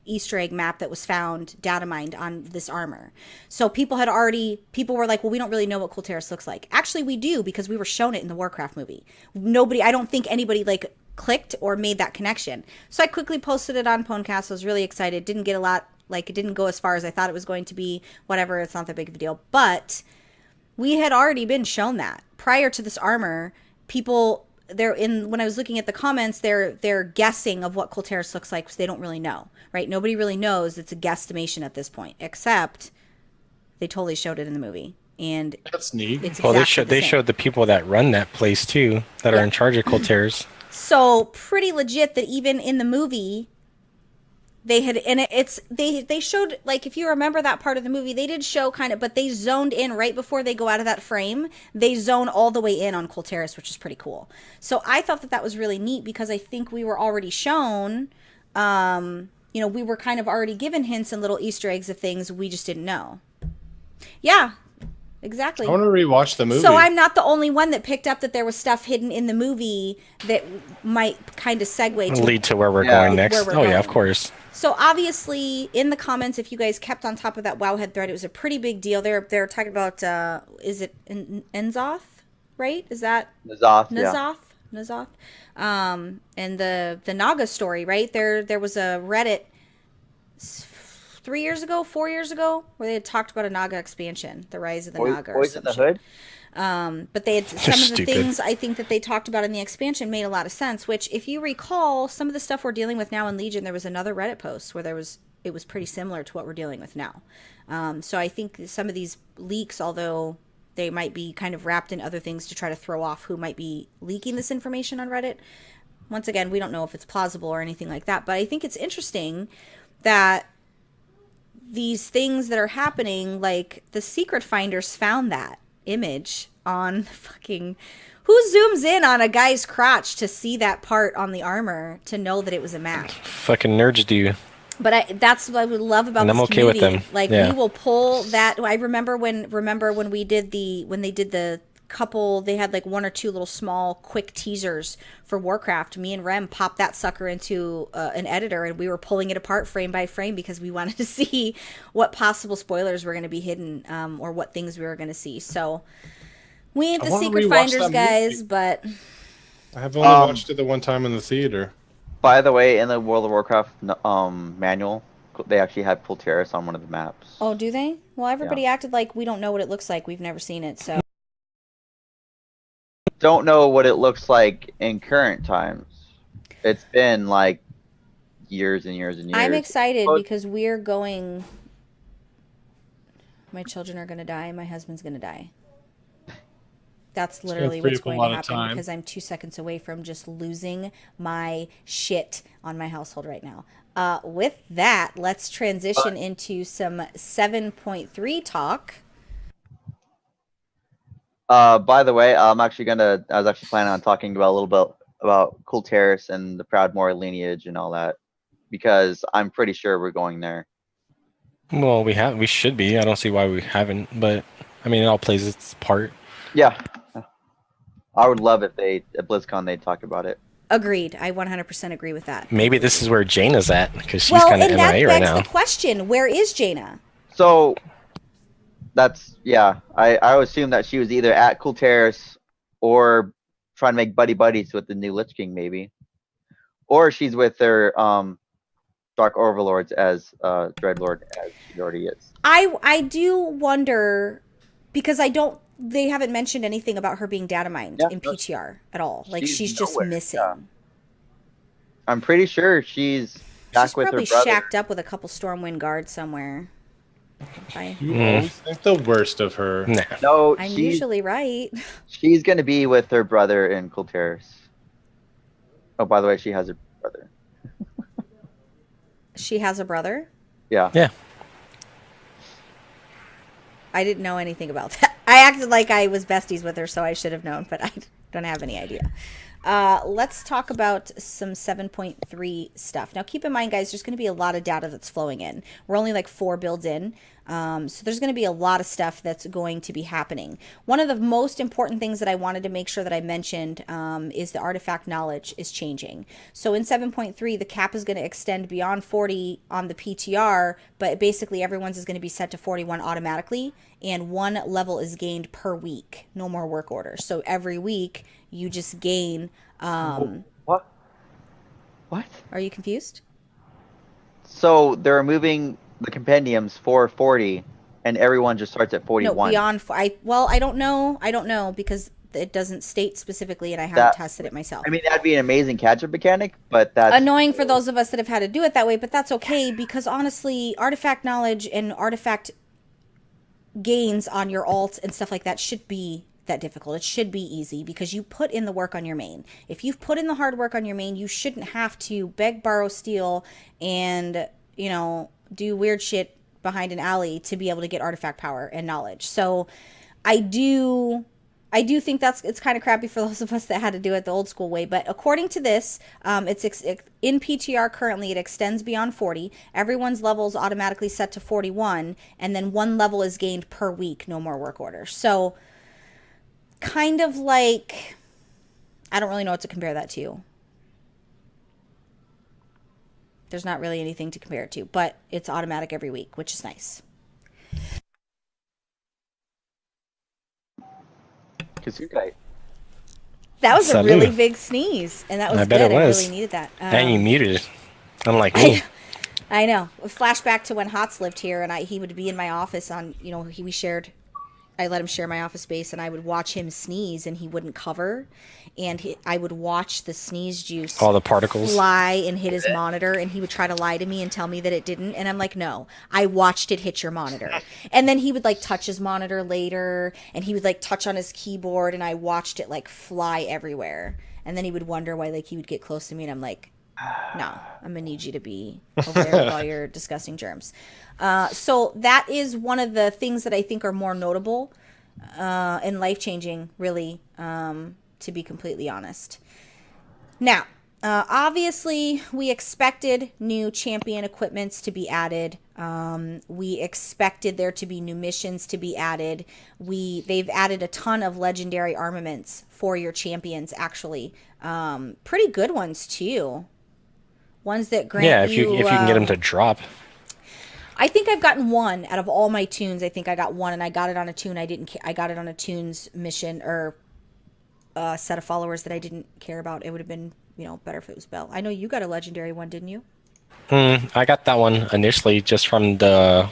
Easter egg map that was found data mined on this armor. So people were like, well, we don't really know what Cool Terrace looks like. Actually, we do, because we were shown it in the Warcraft movie. I don't think anybody clicked or made that connection. So I quickly posted it on PWNCAST. I was really excited. Didn't get a lot, it didn't go as far as I thought it was going to be. Whatever, it's not that big of a deal. But we had already been shown that. Prior to this armor, people when I was looking at the comments, they're guessing of what Cool Terrace looks like, because they don't really know, right? Nobody really knows. It's a guesstimation at this point, except they totally showed it in the movie. and That's neat. it's Well, exactly they the same. showed the people that run that place too, that are in charge of Colter's. So pretty legit that even in the movie they had, and they showed, like, if you remember that part of the movie, they did show kind of, but they zoned in right before they go out of that frame. They zone all the way in on Colter's, which is pretty cool. So I thought that was really neat because I think we were already shown, we were kind of already given hints and little Easter eggs of things we just didn't know. Yeah, exactly. I want to rewatch the movie. So I'm not the only one that picked up that there was stuff hidden in the movie that might kind of segue to Lead to where we're going next. where we're Yeah, going. of course. So obviously, in the comments, if you guys kept on top of that Wowhead thread, it was a pretty big deal. They're talking about is it Enzoth, right? Is that Nazoth, Nazoth? Nazoth. And the Naga story, right? There was a Reddit 4 years ago, where they had talked about a Naga expansion, the Rise of the Naga. Or Boys in some the shit. Hood. But they had some of the Stupid. things I think that they talked about in the expansion made a lot of sense. Which, if you recall, some of the stuff we're dealing with now in Legion, there was another Reddit post where it was pretty similar to what we're dealing with now. So I think some of these leaks, although they might be kind of wrapped in other things to try to throw off who might be leaking this information on Reddit. Once again, we don't know if it's plausible or anything like that, but I think it's interesting that these things that are happening, like the secret finders found that image on fucking, who zooms in on a guy's crotch to see that part on the armor to know that it was a map. Fucking nerds do. But that's what I would love about And this I'm okay with community. them. Like, Yeah. we will pull that. I remember when they did the couple, they had like one or two little small quick teasers for Warcraft. Me and Rem popped that sucker into an editor, and we were pulling it apart frame by frame because we wanted to see what possible spoilers were going to be hidden, or what things we were going to see. So we ain't I the wanna secret rewatch finders, that guys, movie. but I've only watched it the one time in the theater. By the way, in the World of Warcraft manual, they actually have Colter's on one of the maps. oh, do they? Well, everybody acted like we don't know what it looks like. We've never seen it, so. Don't know what it looks like in current times. It's been like years and years and years. I'm excited But- because we're going. My children are going to die. My husband's going to die. That's literally free what's up a going lot to of happen time. because I'm 2 seconds away from just losing my shit on my household right now. With that, let's transition into some 7.3 talk. By the way, I was actually planning on talking about a little bit about Colter's and the Proudmoore lineage and all that, because I'm pretty sure we're going there. Well, we should be. I don't see why we haven't, but I mean, it all plays its part. Yeah. I would love if at BlizzCon they'd talk about it. Agreed. I 100% agree with that. Maybe this is where Jaina's at, because she's Well, kind of and that MIA right begs now. the question: where is Jaina? So that's, yeah, I would assume that she was either at Colter's or trying to make buddies with the new Lich King, maybe. Or she's with their Dark Overlords as Dreadlord, as she already is. I do wonder, because they haven't mentioned anything about her being data mined in PTR at all. Like, she's just nowhere, missing. yeah. I'm pretty sure she's back She's with her probably brother. shacked up with a couple Stormwind guards somewhere. You always think the worst of her. Nah. No, I'm she's usually right. she's gonna be with her brother in Colter's. Oh, by the way, she has a brother. She has a brother? Yeah. Yeah. I didn't know anything about that. I acted like I was besties with her, so I should have known, but I don't have any idea. Let's talk about some 7.3 stuff. Now, keep in mind, guys, there's going to be a lot of data that's flowing in. We're only like 4 builds in. So there's going to be a lot of stuff that's going to be happening. One of the most important things that I wanted to make sure that I mentioned is the artifact knowledge is changing. So in 7.3, the cap is going to extend beyond 40 on the PTR, but basically everyone's is going to be set to 41 automatically, and 1 level is gained per week. No more work orders. So every week you just gain. What? What? Are you confused? So they're removing the compendiums for 40, and everyone just starts at 41. No, beyond. I don't know. I don't know because it doesn't state specifically, and I haven't tested it myself. I mean, that'd be an amazing catch-up mechanic, but that's Annoying for those of us that have had to do it that way, but that's okay because honestly, artifact knowledge and artifact gains on your alt and stuff like that should be that difficult. It should be easy because you put in the work on your main. If you've put in the hard work on your main, you shouldn't have to beg, borrow, steal, and, you know, do weird shit behind an alley to be able to get artifact power and knowledge. So I do think it's kind of crappy for those of us that had to do it the old school way. But according to this, it's in PTR currently, it extends beyond 40. Everyone's level is automatically set to 41, and then 1 level is gained per week, no more work orders. So kind of like, I don't really know what to compare that to. There's not really anything to compare it to, but it's automatic every week, which is nice. That was a Salud. really big sneeze, and that was I bet good. it was. I really needed that. And you muted it. Unlike me. I know. A flashback to when Hots lived here, and he would be in my office on, you know, we shared. I let him share my office space, and I would watch him sneeze, and he wouldn't cover, and I would watch the sneeze juice, all the particles, fly and hit his monitor, and he would try to lie to me and tell me that it didn't, and I'm like, no, I watched it hit your monitor. And then he would like touch his monitor later, and he would like touch on his keyboard, and I watched it like fly everywhere, and then he would wonder why like he would get close to me, and I'm like, no, I'm gonna need you to be over there with all your disgusting germs. So that is one of the things that I think are more notable and life-changing, really, to be completely honest. Now, obviously, we expected new champion equipments to be added. We expected there to be new missions to be added. They've added a ton of legendary armaments for your champions, actually. Pretty good ones, too. Ones that grant if you can get them to drop. I think I've gotten one out of all my tunes. I think I got one, and I got it on a tune. I got it on a tunes mission or a set of followers that I didn't care about. It would have been, you know, better if it was Bell. I know you got a legendary one, didn't you? I got that one initially just from I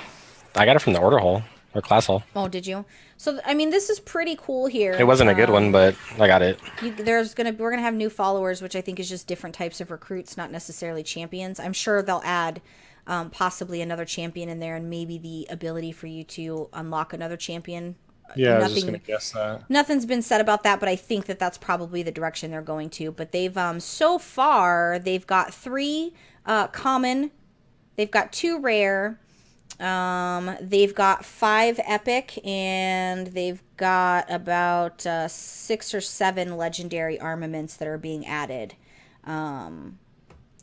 got it from the order hall or class hall. Oh, did you? So I mean, this is pretty cool here. It wasn't a good one, but I got it. We're gonna have new followers, which I think is just different types of recruits, not necessarily champions. I'm sure they'll add possibly another champion in there, and maybe the ability for you to unlock another champion. Yeah, I was just gonna guess that. Nothing's been said about that, but I think that that's probably the direction they're going to. But they've so far they've got 3 common, they've got 2 rare. They've got 5 epic, and they've got about 6 or 7 legendary armaments that are being added. And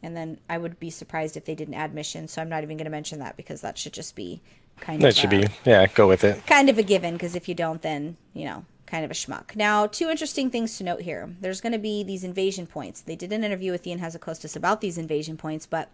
then I would be surprised if they didn't add missions, so I'm not even going to mention that because that should just be kind of... That should be, go with it. Kind of a given, because if you don't, then, you know, kind of a schmuck. Now, 2 interesting things to note here. There's going to be these invasion points. They did an interview with Ian Hazakostas about these invasion points, but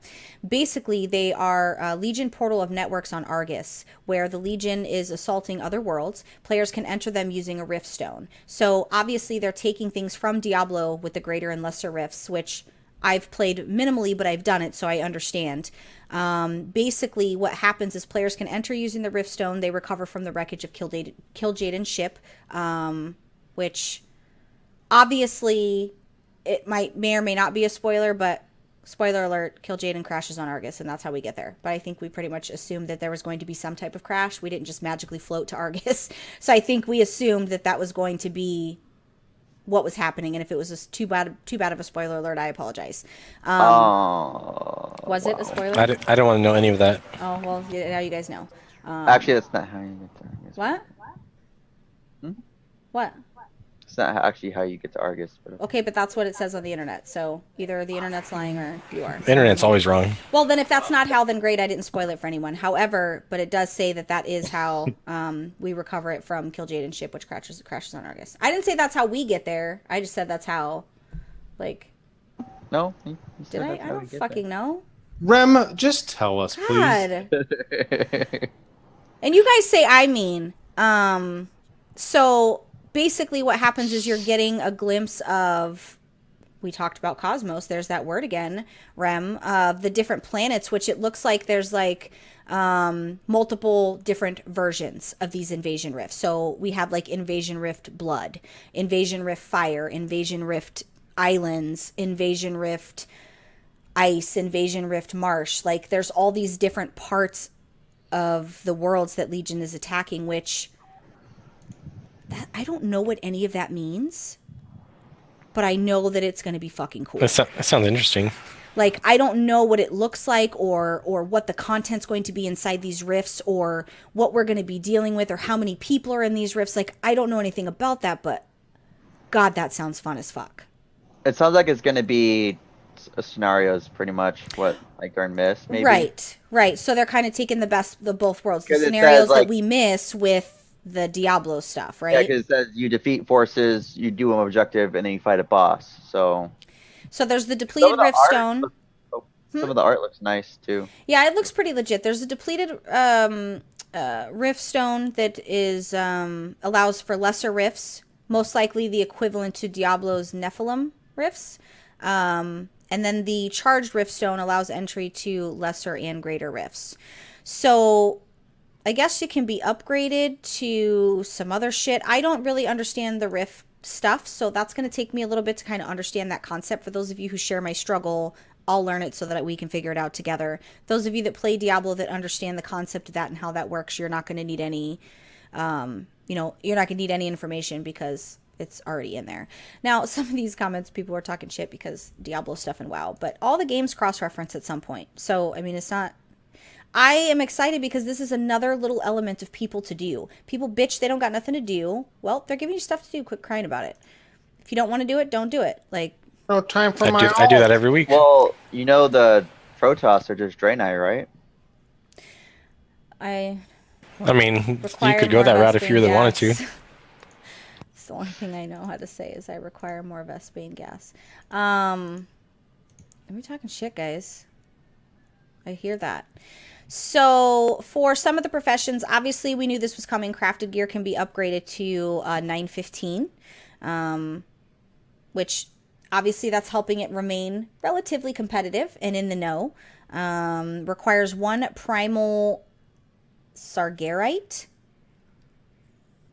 basically they are a Legion portal of networks on Argus, where the Legion is assaulting other worlds. Players can enter them using a rift stone. So obviously they're taking things from Diablo with the greater and lesser rifts, which I've played minimally, but I've done it, so I understand. Basically, what happens is players can enter using the Riftstone. They recover from the wreckage of Killjaden's ship, which obviously it may or may not be a spoiler, but spoiler alert, Killjaden crashes on Argus, and that's how we get there. But I think we pretty much assumed that there was going to be some type of crash. We didn't just magically float to Argus. So I think we assumed that that was going to be what was happening, and if it was too bad of a spoiler alert, I apologize. Was it a spoiler? I don't want to know any of that. Oh, well, now you guys know. Actually, that's not how you get to Argus. What? What? It's not actually how you get to Argus. But... Okay, but that's what it says on the internet, so either the internet's lying or you are. The internet's always wrong. Well, then if that's not how, then great, I didn't spoil it for anyone. However, but it does say that is how we recover it from Killjaden's ship, which crashes on Argus. I didn't say that's how we get there. I just said that's how, like... No? Did I? I don't fucking know. Rem, just tell us, please. God. And you guys say I mean. So... basically what happens is you're getting a glimpse of, we talked about Cosmos, there's that word again, Rem, the different planets, which it looks like there's like multiple different versions of these invasion rifts. So we have like Invasion Rift Blood, Invasion Rift Fire, Invasion Rift Islands, Invasion Rift Ice, Invasion Rift Marsh. Like there's all these different parts of the worlds that Legion is attacking, which I don't know what any of that means, but I know that it's going to be fucking cool. That sounds interesting. Like, I don't know what it looks like or what the content's going to be inside these rifts or what we're going to be dealing with or how many people are in these rifts. Like, I don't know anything about that, but God, that sounds fun as fuck. It sounds like it's going to be scenarios pretty much what like are missed, maybe. Right. So they're kind of taking the best of both worlds. The 'Cause it scenarios says, like- that we miss with the Diablo stuff, Yeah, right? because it says you defeat forces, you do an objective, and then you fight a boss. So There's the depleted Riftstone. Some of the art looks nice too. Yeah, it looks pretty legit. There's a depleted Riftstone that is allows for lesser rifts, most likely the equivalent to Diablo's Nephilim rifts. And then the charged Riftstone allows entry to lesser and greater rifts. So I guess it can be upgraded to some other shit. I don't really understand the rift stuff, so that's going to take me a little bit to kind of understand that concept. For those of you who share my struggle, I'll learn it so that we can figure it out together. Those of you that play Diablo that understand the concept of that and how that works, you're not going to need any, you're not going to need any information because it's already in there. Now, some of these comments, people are talking shit because Diablo stuff and WoW, but all the games cross-reference at some point. So, I mean, it's not... I am excited because this is another little element of people to do. People bitch they don't got nothing to do. Well, they're giving you stuff to do. Quit crying about it. If you don't want to do it, don't do it. Like, No time for I do that every week. Well, you know the Protoss are just Draenei, right? I mean, you require could go more that route if you really Vespene wanted to. gas. It's the only thing I know how to say is I require more Vespene gas. Are we talking shit, guys? I hear that. So for some of the professions, obviously we knew this was coming. Crafted gear can be upgraded to 915, which obviously that's helping it remain relatively competitive and in the know. Requires 1 primal Sargerite.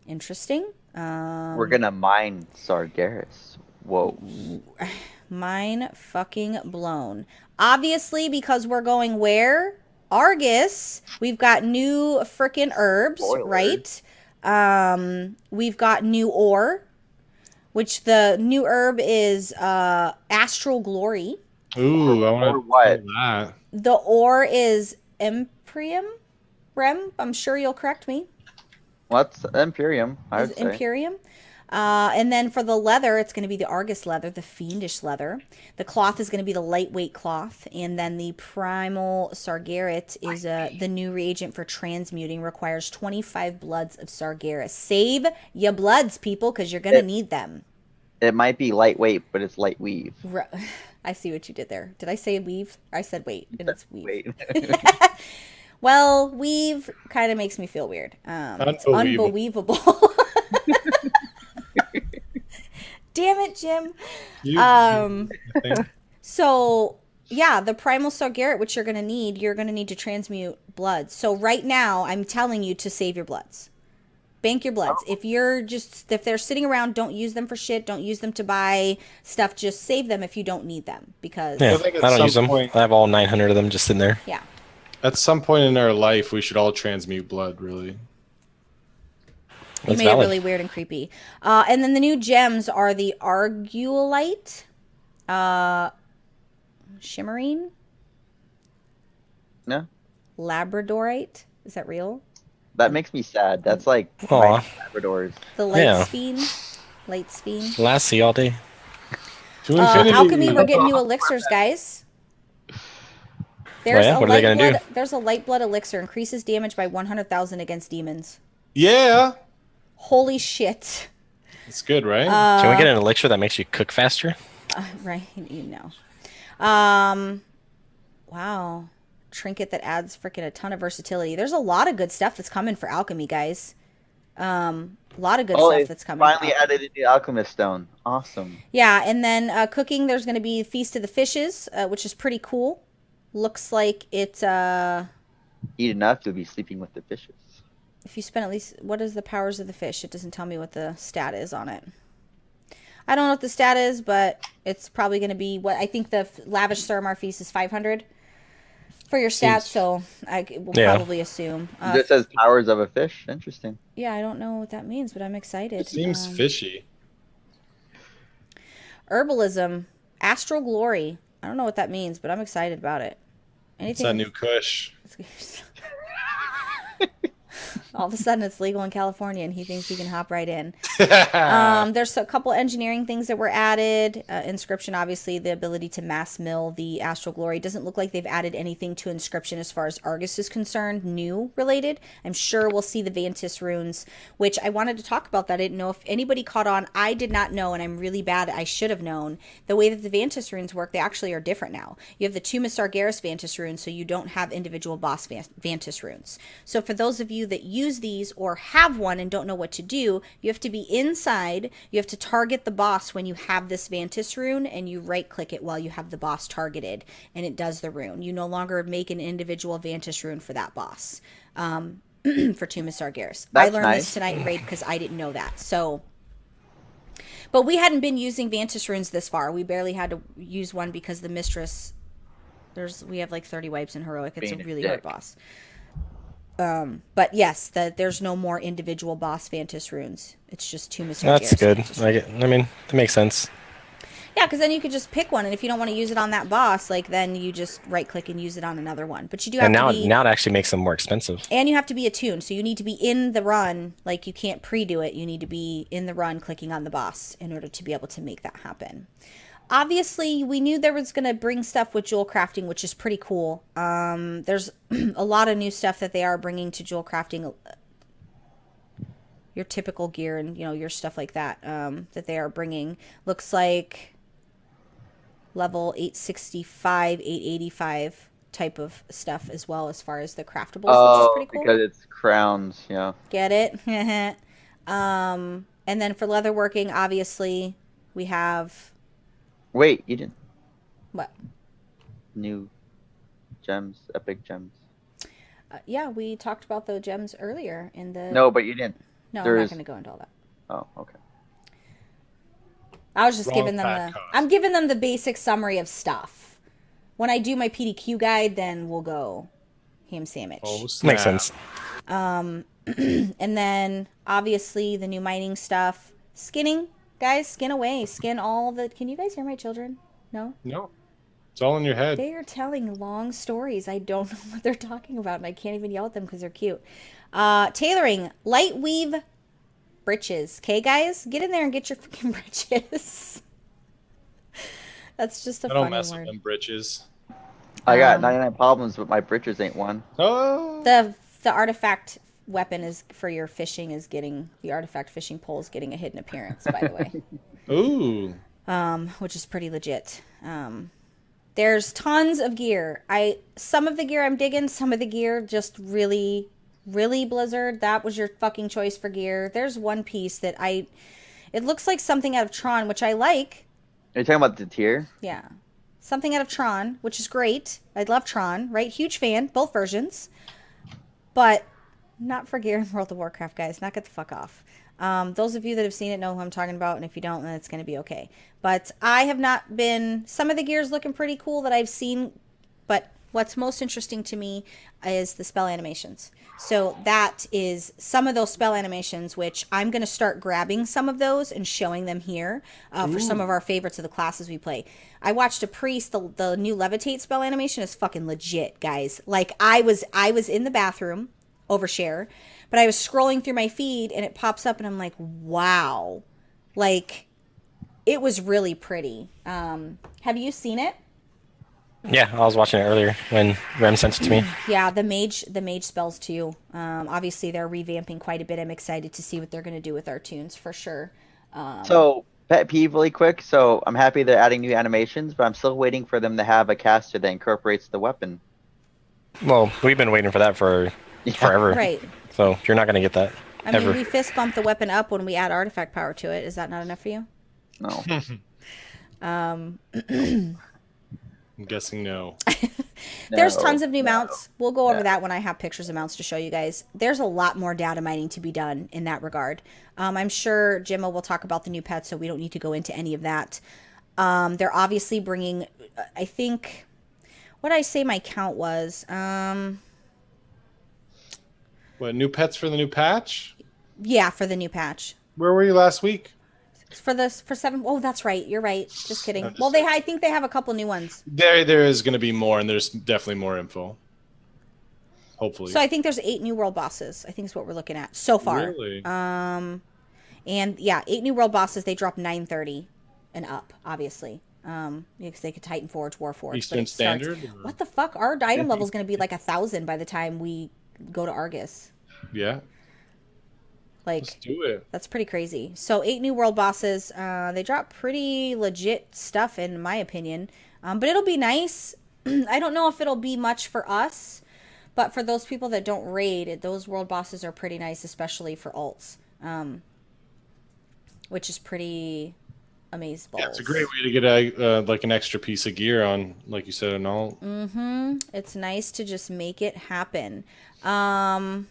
Interesting. We're gonna mine Sargeras. Whoa. Mine fucking blown. Obviously, because we're going where? Argus. We've got new frickin' herbs, Spoiler. right? We've got new ore, which the new herb is Astral Glory. Ooh, I Or want what? to that. The ore is Imperium. Rem, I'm sure you'll correct me. What's Imperium? I Is would say. Imperium. And then for the leather, it's going to be the Argus leather, the fiendish leather. The cloth is going to be the lightweight cloth. And then the primal Sargerit is the new reagent for transmuting. Requires 25 bloods of Sargeras. Save your bloods, people, because you're going to need them. It might be lightweight, but it's light weave. I see what you did there. Did I say weave? I said wait, and it's weave. Wait. Well, weave kind of makes me feel weird. It's Unbelievable. unbelievable. Damn it, Jim. I think. So, yeah, the primal Sargerit, which you're going to need to transmute bloods. So right now, I'm telling you to save your bloods. Bank your bloods. If they're sitting around, don't use them for shit. Don't use them to buy stuff. Just save them if you don't need them. Because, Yeah, think at I don't some use them. point- I have all 900 of them just in there. yeah. At some point in our life, we should all transmute blood, really. You That's made valid. it really weird and creepy. And then the new gems are the Arguelite, Shimmerine, No, Labradorite. Is that real? that makes me sad. That's like Aw. mining Labradors. The Yeah. Light Speen. Lassie all day. To infinity. Alchemy, we're getting new elixirs, guys. There's yeah? What are they gonna do? There's a light blood elixir, increases damage by 100,000 against demons. Yeah, Holy shit! it's good, right? Can we get an elixir that makes you cook faster? Right, you know. Wow, trinket that adds freaking a ton of versatility. There's a lot of good stuff that's coming for alchemy, guys. A lot of good stuff they that's coming. finally added a new alchemist stone. Awesome. Yeah, and then cooking. There's going to be Feast of the Fishes, which is pretty cool. Looks like it's Eat enough, you'll be sleeping with the fishes. if you spend at least, what is the powers of the fish? It doesn't tell me what the stat is on it. I don't know what the stat is, but it's probably going to be what I think the lavish Suramar feast is 500 for your stats, Seems- so I will Yeah. probably assume. This says powers of a fish. Interesting. Yeah, I don't know what that means, but I'm excited. It seems fishy. Herbalism, astral glory. I don't know what that means, but I'm excited about it. It's that new Kush. All of a sudden it's legal in California and he thinks he can hop right in. There's a couple engineering things that were added. Inscription, obviously, the ability to mass mill the Astral Glory. Doesn't look like they've added anything to Inscription as far as Argus is concerned, new related. I'm sure we'll see the Vantis runes, which I wanted to talk about that. I didn't know if anybody caught on. I did not know, and I'm really bad. I should have known. The way that the Vantis runes work, they actually are different now. You have the Tomb of Sargeras Vantis runes, so you don't have individual boss Vantis runes. So for those of you that use these or have one and don't know what to do, you have to be inside. You have to target the boss when you have this Vantis rune, and you right click it while you have the boss targeted, and it does the rune. You no longer make an individual Vantis rune for that boss. For Tomb of Sargeras. I That's learned nice. this tonight in Raid because I didn't know that. So, but we hadn't been using Vantis runes this far. We barely had to use one because the Mistress, we have like 30 wipes in Heroic. It's Being a a really dick. hard boss. But yes, there's no more individual boss Vantis runes. It's just Tomb of Sargeras. That's good. Vantis I mean, that makes sense. Yeah, because then you could just pick one, and if you don't want to use it on that boss, like then you just right click and use it on another one. But you do have And to be, now it actually makes them more expensive. and you have to be attuned. So you need to be in the run, like you can't pre-do it. You need to be in the run clicking on the boss in order to be able to make that happen. Obviously, we knew there was going to bring stuff with jewel crafting, which is pretty cool. There's a lot of new stuff that they are bringing to jewel crafting. Your typical gear and, your stuff like that, that they are bringing. Looks like level 865, 885 type of stuff as well, as far as the craftables, which is pretty cool. Because it's crowns, yeah. Get it? And then for leatherworking, obviously, we have... Wait, you didn't. What? New gems, epic gems. Yeah, we talked about the gems earlier in the... No, but you didn't. No, I'm there's- not going to go into all that. Oh, okay. I was just Wrong giving them pack the... cost. I'm giving them the basic summary of stuff. When I do my PDQ guide, then we'll go ham sandwich. Oh, snap. Makes sense. And then, obviously, the new mining stuff. Skinning. Guys, skin away. Skin all the... Can you guys hear my children? No? No, it's all in your head. They are telling long stories. I don't know what they're talking about, and I can't even yell at them because they're cute. Tailoring. Light weave breeches. Okay, guys? Get in there and get your freaking breeches. That's just a I don't funny mess word. with them britches. I got 99 problems, but my britches ain't one. Oh, The artifact weapon is for your fishing is getting... The artifact fishing pole is getting a hidden appearance, by the way. ooh. Which is pretty legit. There's tons of gear. Some of the gear I'm digging, some of the gear just really Blizzard. That was your fucking choice for gear. There's one piece that it looks like something out of Tron, which I like. Are you talking about the tier? Yeah. Something out of Tron, which is great. I love Tron, right? Huge fan, both versions. But not for gear in World of Warcraft, guys. Knock it the fuck off. Those of you that have seen it know who I'm talking about, and if you don't, then it's going to be okay. But I have not been... Some of the gear is looking pretty cool that I've seen, but what's most interesting to me is the spell animations. So that is some of those spell animations, which I'm going to start grabbing some of those and showing them here for some of our favorites of the classes we play. I watched a priest. The new levitate spell animation is fucking legit, guys. Like, I was in the bathroom, overshare, but I was scrolling through my feed and it pops up and I'm like, wow. Like, it was really pretty. Have you seen it? Yeah, I was watching it earlier when Rem sent it to me. Yeah, the mage spells too. Obviously, they're revamping quite a bit. I'm excited to see what they're going to do with our tunes for sure. So, pet peeve really quick. So, I'm happy they're adding new animations, but I'm still waiting for them to have a caster that incorporates the weapon. Well, we've been waiting for that for forever. Right. So you're not going to get that I mean, ever. we fist bump the weapon up when we add artifact power to it. Is that not enough for you? No. I'm guessing no. There's No, tons of new no. mounts. We'll go over Yeah. that when I have pictures of mounts to show you guys. There's a lot more data mining to be done in that regard. I'm sure Jimmo will talk about the new pets, so we don't need to go into any of that. They're obviously bringing, I think, what did I say my count was? What, new pets for the new patch? Yeah, for the new patch. Where were you last week? For 7. Oh, that's right. You're right. Just kidding. I'm just Well, I think they have a couple new ones. There is going to be more, and there's definitely more info. Hopefully. So I think there's 8 new world bosses. I think is what we're looking at so far. Really? And yeah, 8 new world bosses. They drop 930 and up, obviously. Because they could Titan Forge, Warforge. Eastern Standard? What the fuck? Our item level is going to be like 1,000 by the time we go to Argus. Yeah. Like, Let's do it. That's pretty crazy. So 8 new world bosses. They drop pretty legit stuff in my opinion. But it'll be nice. I don't know if it'll be much for us, but for those people that don't raid, those world bosses are pretty nice, especially for alts. Which is pretty amazing. Yeah, it's a great way to get like an extra piece of gear on, like you said, an alt. Mm-hmm. It's nice to just make it happen. I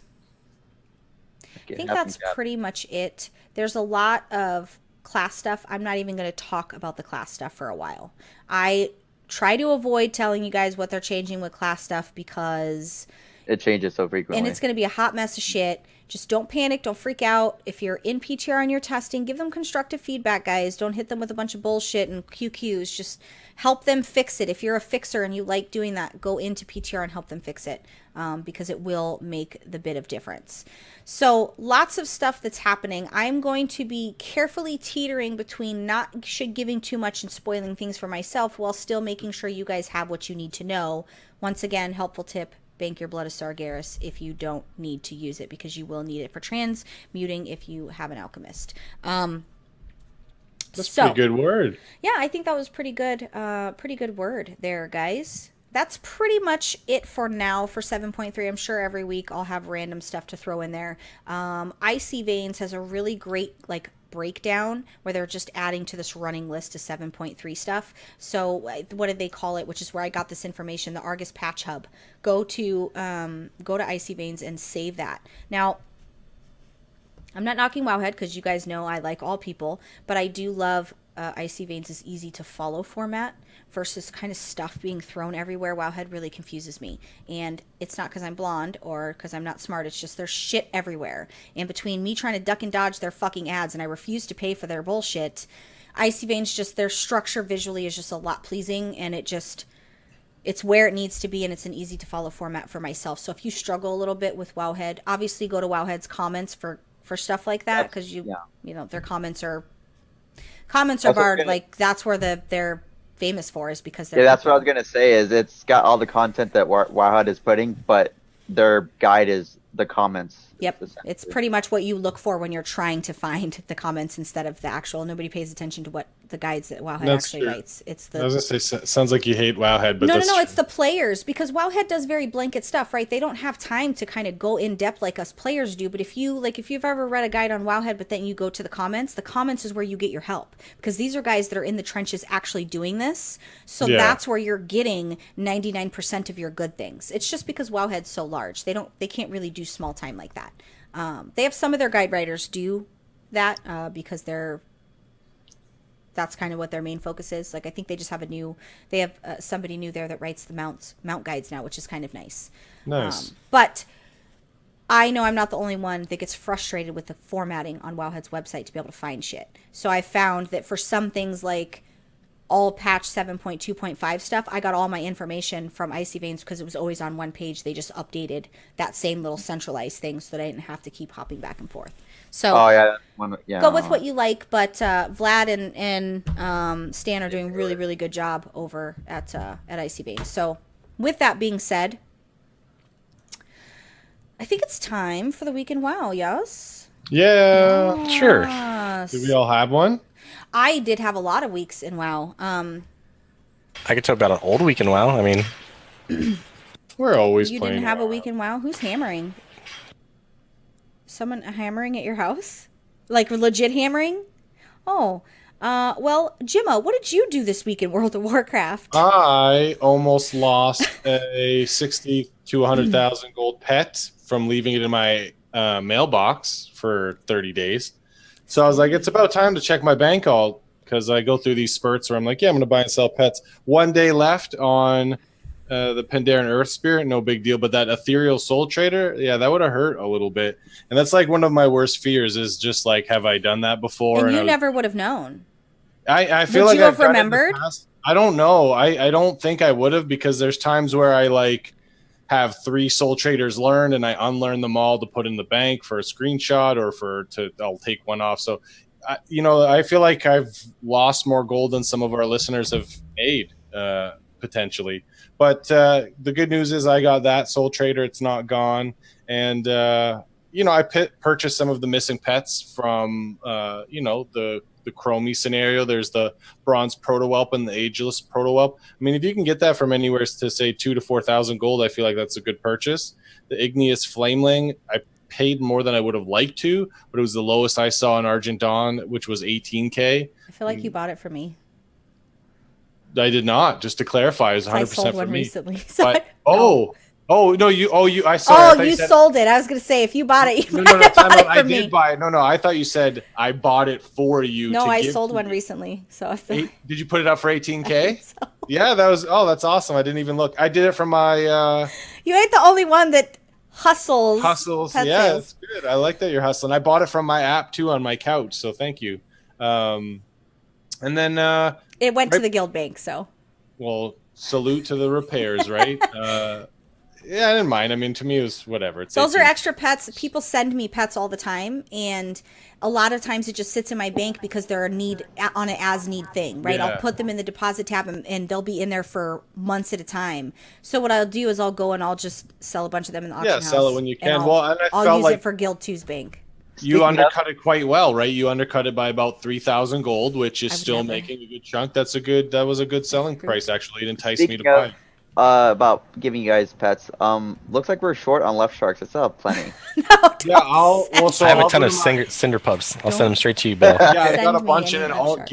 think that's pretty much it. There's a lot of class stuff. I'm not even going to talk about the class stuff for a while. I try to avoid telling you guys what they're changing with class stuff because it changes so frequently. And it's going to be a hot mess of shit. Just don't panic. Don't freak out. If you're in PTR and you're testing, give them constructive feedback, guys. Don't hit them with a bunch of bullshit and QQs. Just help them fix it. If you're a fixer and you like doing that, go into PTR and help them fix it because it will make the bit of difference. So lots of stuff that's happening. I'm going to be carefully teetering between not giving too much and spoiling things for myself while still making sure you guys have what you need to know. Once again, helpful tip. Bank your blood of Sargeras if you don't need to use it because you will need it for transmuting if you have an alchemist. That's a pretty good word. Yeah, I think that was pretty good word there, guys. That's pretty much it for now for 7.3. I'm sure every week I'll have random stuff to throw in there. Icy Veins has a really great breakdown where they're just adding to this running list of 7.3 stuff. So what did they call it, which is where I got this information, the Argus Patch Hub. Go to Icy Veins and save that. Now, I'm not knocking Wowhead because you guys know I like all people, but I do love Icy Veins' easy to follow format versus kind of stuff being thrown everywhere. Wowhead really confuses me, and it's not because I'm blonde or because I'm not smart. It's just there's shit everywhere, and between me trying to duck and dodge their fucking ads and I refuse to pay for their bullshit, Icy Veins, just their structure visually is just a lot pleasing, and it's where it needs to be, and it's an easy to follow format for myself. So if you struggle a little bit with Wowhead, obviously go to Wowhead's comments for stuff like that, because you know their comments are barred. Like that's where they're famous for, is because they're that's what I was gonna say. Is it's got all the content that Wowhead is putting, but their guide is the comments. Yep, it's pretty much what you look for when you're trying to find the comments instead of the actual. Nobody pays attention to what the guides that Wowhead actually writes. It's the. I was gonna say, sounds like you hate Wowhead, but no, it's the players, because Wowhead does very blanket stuff, right? They don't have time to kind of go in depth like us players do. But if you've ever read a guide on Wowhead, but then you go to the comments is where you get your help, because these are guys that are in the trenches actually doing this. So that's where you're getting 99% of your good things. It's just because Wowhead's so large, they can't really do small time like that. They have some of their guide writers do that because that's kind of what their main focus is. Like I think they just have somebody new there that writes the mount guides now, which is kind of nice. Nice. But I know I'm not the only one that gets frustrated with the formatting on Wowhead's website to be able to find shit. So I found that for some things like all patch 7.2.5 stuff, I got all my information from Icy Veins because it was always on one page. They just updated that same little centralized thing so that I didn't have to keep hopping back and forth. So go with what you like, but Vlad and Stan are doing really, really good job over at Icy Veins. So with that being said, I think it's time for the week in WoW, yes? Yeah, sure. Do we all have one? I did have a lot of weeks in WoW. I could talk about an old week in WoW. I mean, we're always you playing. You didn't have a week in WoW? Who's hammering? Someone hammering at your house? Like legit hammering? Oh, well, Jimma, what did you do this week in World of Warcraft? I almost lost a 60 to 100,000 gold pet from leaving it in my mailbox for 30 days. So I was like, it's about time to check my bank alt, because I go through these spurts where I'm like, yeah, I'm going to buy and sell pets. 1 day left on the Pandaren Earth Spirit, no big deal. But that Ethereal Soul Trader, yeah, that would have hurt a little bit. And that's like one of my worst fears is just like, have I done that before? And you never would have known. I feel Would like you have I've done it in the remembered? past. I don't know. I don't think I would have, because there's times where I like have 3 Soul Traders learned and I unlearn them all to put in the bank for a screenshot or I'll take one off. So, I feel like I've lost more gold than some of our listeners have made, potentially. But the good news is I got that Soul Trader. It's not gone. And, I purchased some of the missing pets from, the Chromie scenario. There's the Bronze Proto-Whelp and the Ageless Proto-Whelp. I mean, if you can get that from anywhere to, say, 2,000 to 4,000 gold, I feel like that's a good purchase. The Igneous Flameling, I paid more than I would have liked to, but it was the lowest I saw in Argent Dawn, which was 18K. I feel like you bought it for me. I did not. Just to clarify, it was 100% I sold for one me. recently. So But, no. I saw. Oh, you sold it. I was gonna say if you bought it, you No, might have bought it I for me. did buy it. No, I thought you said I bought it for you. No, to I give sold to one me. recently. So I feel Did you put it up for 18K? so. Yeah, that's awesome. I didn't even look. I did it from my You ain't the only one that hustles. hustles. Yeah, sales. it's good. I like that you're hustling. I bought it from my app too on my couch, so thank you. And then It went to the guild bank, so. well, salute to the repairs, right? Yeah, I didn't mind. I mean, to me, it was whatever. It's Those are 18. extra pets. People send me pets all the time, and a lot of times it just sits in my bank because they're on an as-need thing, right? Yeah. I'll put them in the deposit tab, and they'll be in there for months at a time. So what I'll do is I'll go and I'll just sell a bunch of them in the auction house. Yeah, sell it when you and can. Well, and I I'll felt use like it for Guild 2's bank. you Speaking undercut it quite well, right? You undercut it by about 3,000 gold, which is I would still never. making a good chunk. That was a good selling price, actually. It enticed me to Speaking of- buy. About giving you guys pets. Looks like we're short on left sharks. I still have plenty. Yeah, I I have a ton of cinder pups. I'll send them straight to you, Bill. Yeah, I Send got a me bunch any in an left alt sharks.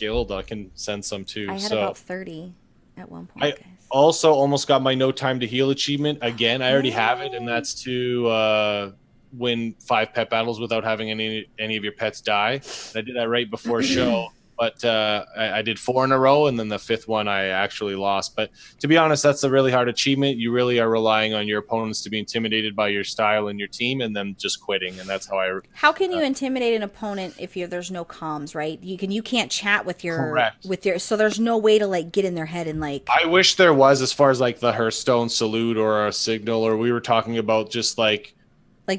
guild. I can send some too. I had so about 30 at one point, I guys. also almost got my no time to heal achievement again. I already have it, and that's to win 5 pet battles without having any of your pets die. I did that right before show. But I did 4 in a row, and then the 5th one I actually lost. But to be honest, that's a really hard achievement. You really are relying on your opponents to be intimidated by your style and your team, and then just quitting. And that's how I. How can you intimidate an opponent if there's no comms, right? You can't chat with your Correct. so there's no way to like get in their head and like. I wish there was, as far as like the Hearthstone salute or a signal, or we were talking about just like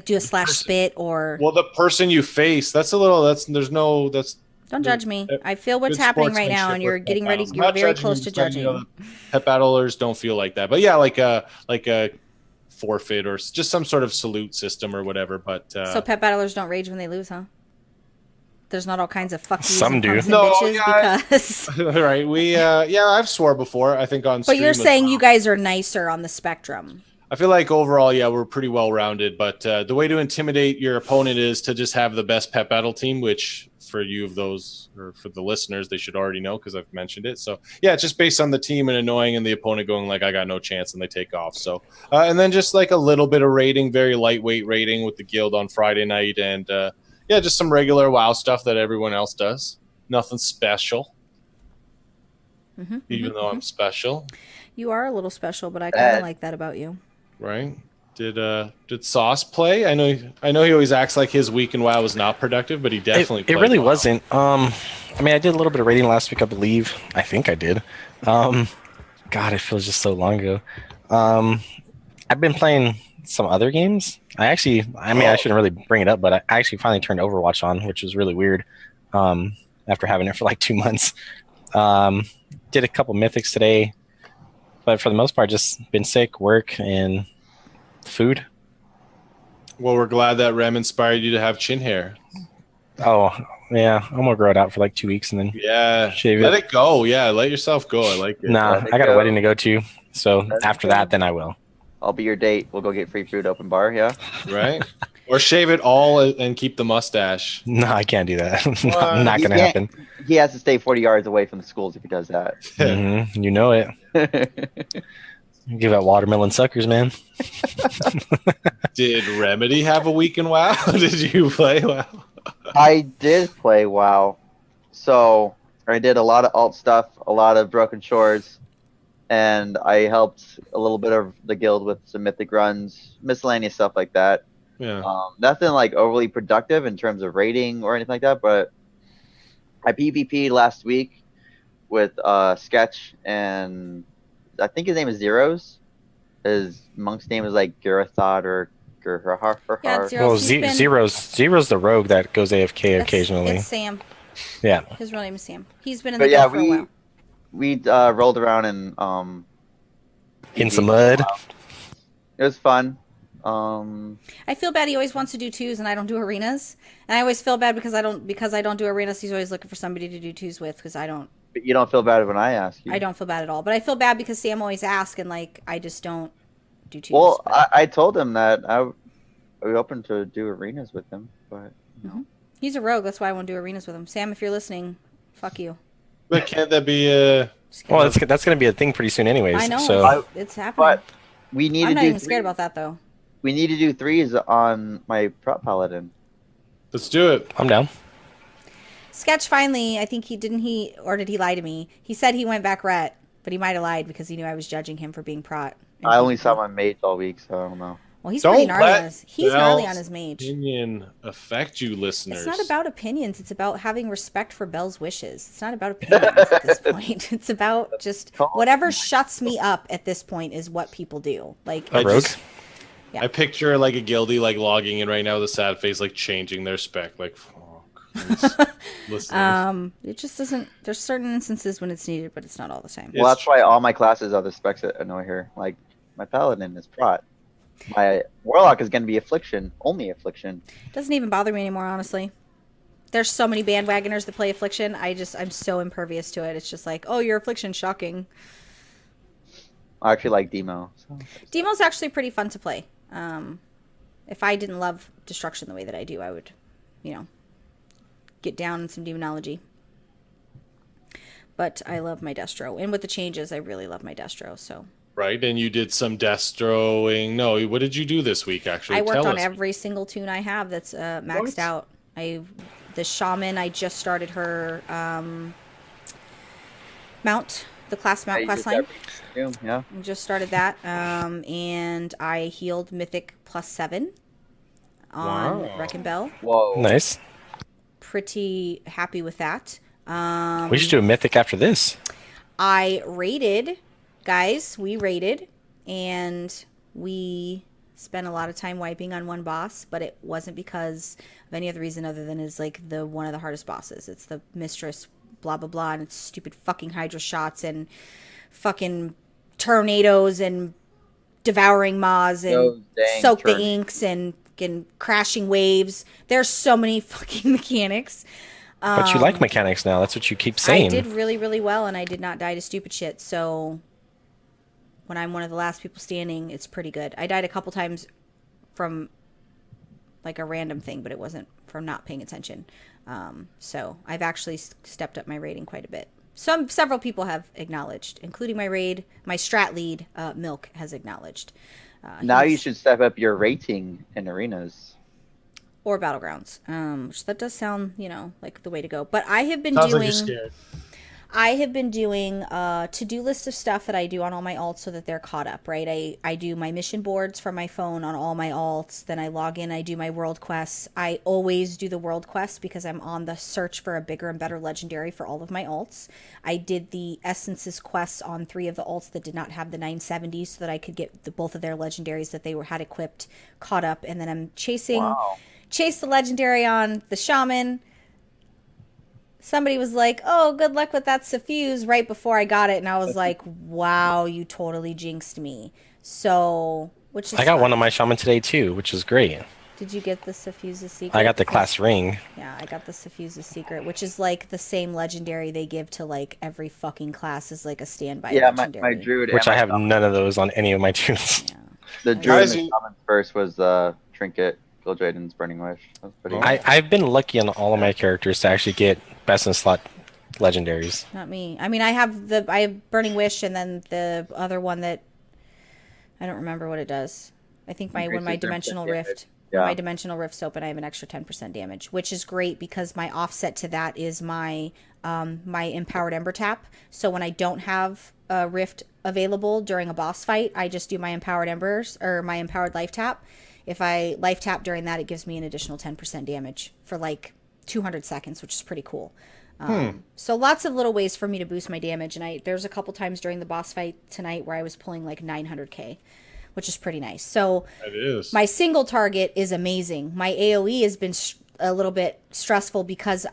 do a slash spit or. well, the person you face. Don't judge me. I feel what's good happening right now, sportsmanship and you're with getting pet ready. battles. You're Not very judging close you, to just letting you judging. know that pet battlers don't feel like that, but yeah, like a forfeit or just some sort of salute system or whatever. But So pet battlers don't rage when they lose, huh? There's not all kinds of fuck yous Some and do. punks and No, bitches yeah, because. right, we I've swore before. I think on. But stream you're as saying well. you guys are nicer on the spectrum. I feel like overall, yeah, we're pretty well rounded. But the way to intimidate your opponent is to just have the best pet battle team, which for you of those or for the listeners, they should already know because I've mentioned it. So yeah, it's just based on the team and annoying and the opponent going like, I got no chance, and they take off. So and then just like a little bit of rating, very lightweight rating with the guild on Friday night, and yeah, just some regular WoW stuff that everyone else does. Nothing special, even though I'm special. You are a little special, but I kind of like that about you. Right? Did Sauce play? I know he always acts like his week in WoW was not productive, but he definitely It played really well. wasn't. I mean, I did a little bit of raiding last week, I believe. I think I did. God, it feels just so long ago. I've been playing some other games. I shouldn't really bring it up, but I actually finally turned Overwatch on, which was really weird. After having it for like 2 months. Did a couple Mythics today, but for the most part, just been sick, work, and food. Well, we're glad that Rem inspired you to have chin hair. Oh, yeah. I'm going to grow it out for like 2 weeks and then Yeah. shave Let it. it go. Yeah, let yourself go. I like it. Nah, Let it I got a go. wedding to go to. So Let it after go. that, then I will. I'll be your date. We'll go get free food open bar. Yeah. Right? Or shave it all and keep the mustache. No, I can't do that. Not going to Yeah. happen. He has to stay 40 yards away from the schools if he does that. You know it. Give out watermelon suckers, man. Did Remedy have a week in WoW? Did you play WoW? I did play WoW, so I did a lot of alt stuff, a lot of Broken Shores, and I helped a little bit of the guild with some mythic runs, miscellaneous stuff like that. Yeah. Nothing like overly productive in terms of rating or anything like that, but I PvP'd last week with Sketch, and I think his name is Zeros. His monk's name is like Gurathod or Gurhar. Yeah, it's Zeros. Well, He's been- Zero's the rogue that goes AFK That's- occasionally. It's Sam. Yeah. His real name is Sam. He's been in But the yeah, guild for a while. we rolled around and In some mud. it was fun. I feel bad. He always wants to do twos, and I don't do arenas. And I always feel bad because I don't do arenas. He's always looking for somebody to do twos with because I don't. But you don't feel bad when I ask you. I don't feel bad at all. But I feel bad because Sam always asks, and like I just don't do twos. Well, but- I told him that I was open to do arenas with him, but He's a rogue. That's why I won't do arenas with him. Sam, if you're listening, fuck you. But can't that be a? Just kidding. Well, that's going to be a thing pretty soon, anyways. I know. So It's happening. but we need I'm to not do even scared about that though. we need to do threes on my prop paladin. Let's do it. I'm down. Sketch finally, I think did he lie to me? He said he went back ret, but he might have lied because he knew I was judging him for being prot. I only saw my mates all week, so I don't know. Well, he's Don't pretty gnarly on let his. He's gnarly on Belle's his mage. opinion affect you, listeners. It's not about opinions. It's about having respect for Belle's wishes. It's not about opinions at this point. It's about just whatever shuts me up at this point is what people do. Like A rogue? Yeah. I picture like a guildie like logging in right now with a sad face, like changing their spec. Like, fuck. Listeners. it just doesn't. There's certain instances when it's needed, but it's not all the time. Well, that's why all my classes are the specs that annoy her. Like my paladin is prot. My warlock is going to be affliction, only affliction. It doesn't even bother me anymore, honestly. There's so many bandwagoners that play affliction. I'm so impervious to it. It's just like, oh, your affliction, shocking. I actually like Demo. So. Demo's actually pretty fun to play. If I didn't love destruction the way that I do, I would, get down in some demonology. But I love my Destro. And with the changes, I really love my Destro, so... Right, and you did some destroing. No, what did you do this week? Actually, I worked Tell on us. every single tune I have that's maxed out. The shaman, I just started her mount, the class mount quest line. Yeah. I just started that, and I healed Mythic +7 on Wow. Wreck and Bell. Whoa. Nice. Pretty happy with that. We should do a mythic after this. I raided, guys. We raided, and we spent a lot of time wiping on one boss, but it wasn't because of any other reason other than it's like one of the hardest bosses. It's the mistress, blah blah blah, and it's stupid fucking Hydra shots and fucking tornadoes and devouring maws and Those dang soak the tornadoes. inks and crashing waves. There's so many fucking mechanics. But you like mechanics now. That's what you keep saying. I did really, really well, and I did not die to stupid shit. So when I'm one of the last people standing, it's pretty good. I died a couple times from like a random thing, but it wasn't from not paying attention. So I've actually stepped up my rating quite a bit. Several people have acknowledged, including my strat lead, Milk, has acknowledged. Now you He's- should step up your rating in arenas. or battlegrounds, which that does sound, like the way to go. But I have been Sounds like doing. you're scared. I have been doing a to-do list of stuff that I do on all my alts so that they're caught up, right? I do my mission boards from my phone on all my alts. Then I log in, I do my world quests. I always do the world quests because I'm on the search for a bigger and better legendary for all of my alts. I did the Essences quests on 3 of the alts that did not have the 970s so that I could get both of their legendaries that they had equipped caught up. And then I'm chase the legendary on the shaman. Somebody was like, oh, good luck with that suffuse right before I got it. And I was like, wow, you totally jinxed me. So, which is I got fine. one on my shaman today too, which is great. Did you get the suffuse's secret? I got the class ring. Yeah, I got the suffuse's secret, which is like the same legendary they give to like every fucking class as like a standby Yeah, my legendary. druid. Which and I my have shaman. none of those on any of my tunes. Yeah. The druid Guys, and the you- shaman first was Trinket, Gildraden's Burning Wish. That was pretty I've been lucky on all of my characters to actually get best in slot legendaries. Not me. I mean, I have Burning Wish and then the other one that I don't remember what it does. I think when my Increases their Dimensional damage. Rift, Yeah. when my Dimensional Rift's open, I have an extra 10% damage, which is great because my offset to that is my my Empowered Ember Tap. So when I don't have a Rift available during a boss fight, I just do my empowered embers or my empowered life tap. If I life tap during that, it gives me an additional 10% damage for like 200 seconds, which is pretty cool. So lots of little ways for me to boost my damage. And there's a couple times during the boss fight tonight where I was pulling like 900k, which is pretty nice. So It is. my single target is amazing. My AoE has been a little bit stressful because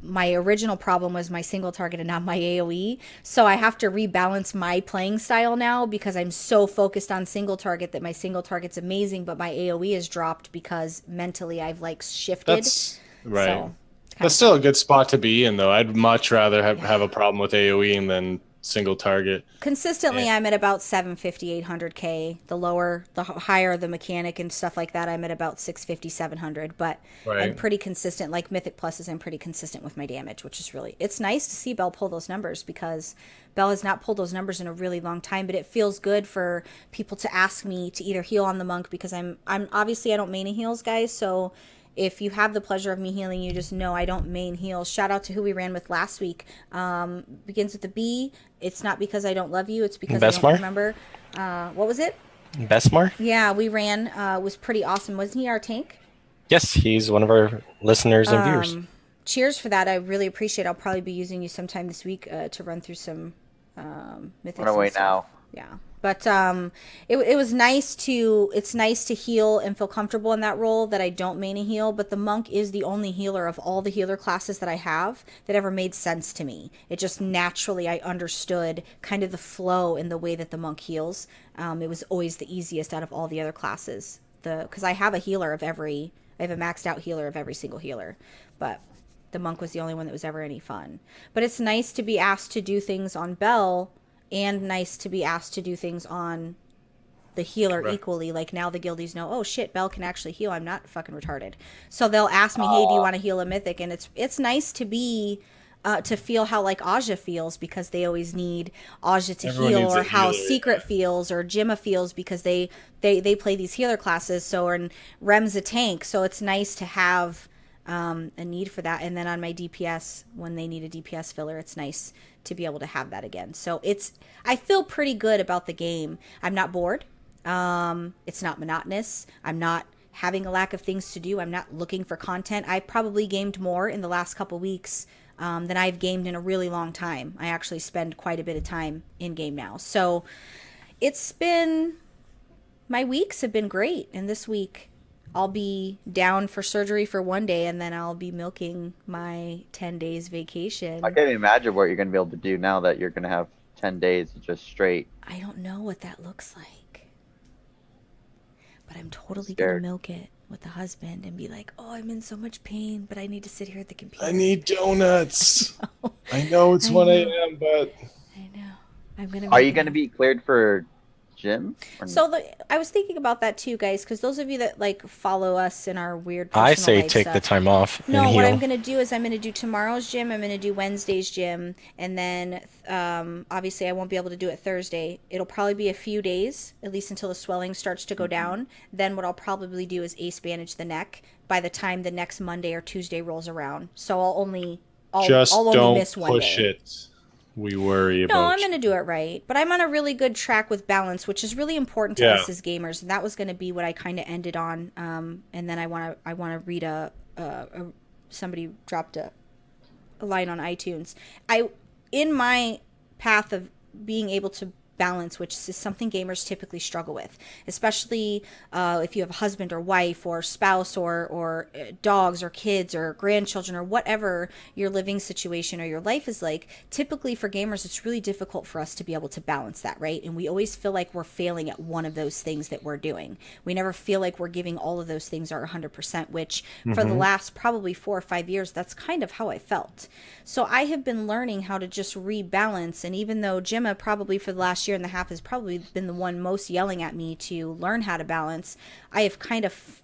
my original problem was my single target and not my AoE. So I have to rebalance my playing style now because I'm so focused on single target that my single target's amazing, but my AoE has dropped because mentally I've like shifted. That's right. So, That's still a good spot to be in, though. I'd much rather have a problem with AoE than single target. consistently I'm at about 750, 800k. The higher the mechanic and stuff like that, I'm at about 650, 700. But Right. I'm pretty consistent. Like Mythic Pluses, I'm pretty consistent with my damage, which is it's nice to see Belle pull those numbers because Belle has not pulled those numbers in a really long time. But it feels good for people to ask me to either heal on the monk because I'm obviously I don't main heals, guys. So if you have the pleasure of me healing you, just know I don't main heal. Shout out to who we ran with last week. Begins with a B. It's not because I don't love you. It's because I Besmar? don't remember. What was it? Besmar? Yeah, we ran. Was pretty awesome. Wasn't he our tank? Yes, he's one of our listeners and viewers. Cheers for that. I really appreciate it. I'll probably be using you sometime this week to run through some mythics. Run away and stuff. now. Yeah. But it was nice it's nice to heal and feel comfortable in that role that I don't main a heal, but the monk is the only healer of all the healer classes that I have that ever made sense to me. It just naturally, I understood kind of the flow in the way that the monk heals. It was always the easiest out of all the other classes. Because I have a maxed out healer of every single healer, but the monk was the only one that was ever any fun. But it's nice to be asked to do things on Belle and nice to be asked to do things on the healer equally. Like now the guildies know, oh shit, Belle can actually heal. I'm not fucking retarded. So they'll ask me, hey, do you want to heal a mythic? And it's nice to be to feel how like Aja feels because they always need Aja to Everyone heal, needs or a how healer, Secret feels or Jimma feels because they play these healer classes. So and Rem's a tank, so it's nice to have a need for that. And then on my DPS, when they need a DPS filler, it's nice to be able to have that again. So I feel pretty good about the game. I'm not bored. It's not monotonous. I'm not having a lack of things to do. I'm not looking for content. I probably gamed more in the last couple weeks than I've gamed in a really long time. I actually spend quite a bit of time in game now. So my weeks have been great. And this week I'll be down for surgery for one day and then I'll be milking my 10 days vacation. I can't even imagine what you're going to be able to do now that you're going to have 10 days just straight. I don't know what that looks like. But I'm totally going to Scared. milk it with the husband and be like, oh, I'm in so much pain, but I need to sit here at the computer. I need donuts. I know it's I 1 know. a.m., but I know. I'm gonna. Are you going to be cleared for gym? Or So I was thinking about that too, guys, because those of you that like follow us in our weird. I personal say life take stuff, the time off and No, heal. what I'm going to do is I'm going to do tomorrow's gym. I'm going to do Wednesday's gym. And then obviously I won't be able to do it Thursday. It'll probably be a few days, at least until the swelling starts to go down. Then what I'll probably do is ace bandage the neck by the time the next Monday or Tuesday rolls around. So I'll only don't miss one push day. it. We worry No, about I'm going to do it right. But I'm on a really good track with balance, which is really important to us as gamers. And that was going to be what I kind of ended on. And then I want to read somebody dropped a line on iTunes. In my path of being able to balance, which is something gamers typically struggle with, especially if you have a husband or wife or spouse or dogs or kids or grandchildren or whatever your living situation or your life is like. Typically for gamers, it's really difficult for us to be able to balance that, right? And we always feel like we're failing at one of those things that we're doing. We never feel like we're giving all of those things our 100%, which for the last probably 4 or 5 years, that's kind of how I felt. So I have been learning how to just rebalance. And even though Jimma probably for the last year and a half has probably been the one most yelling at me to learn how to balance, I have kind of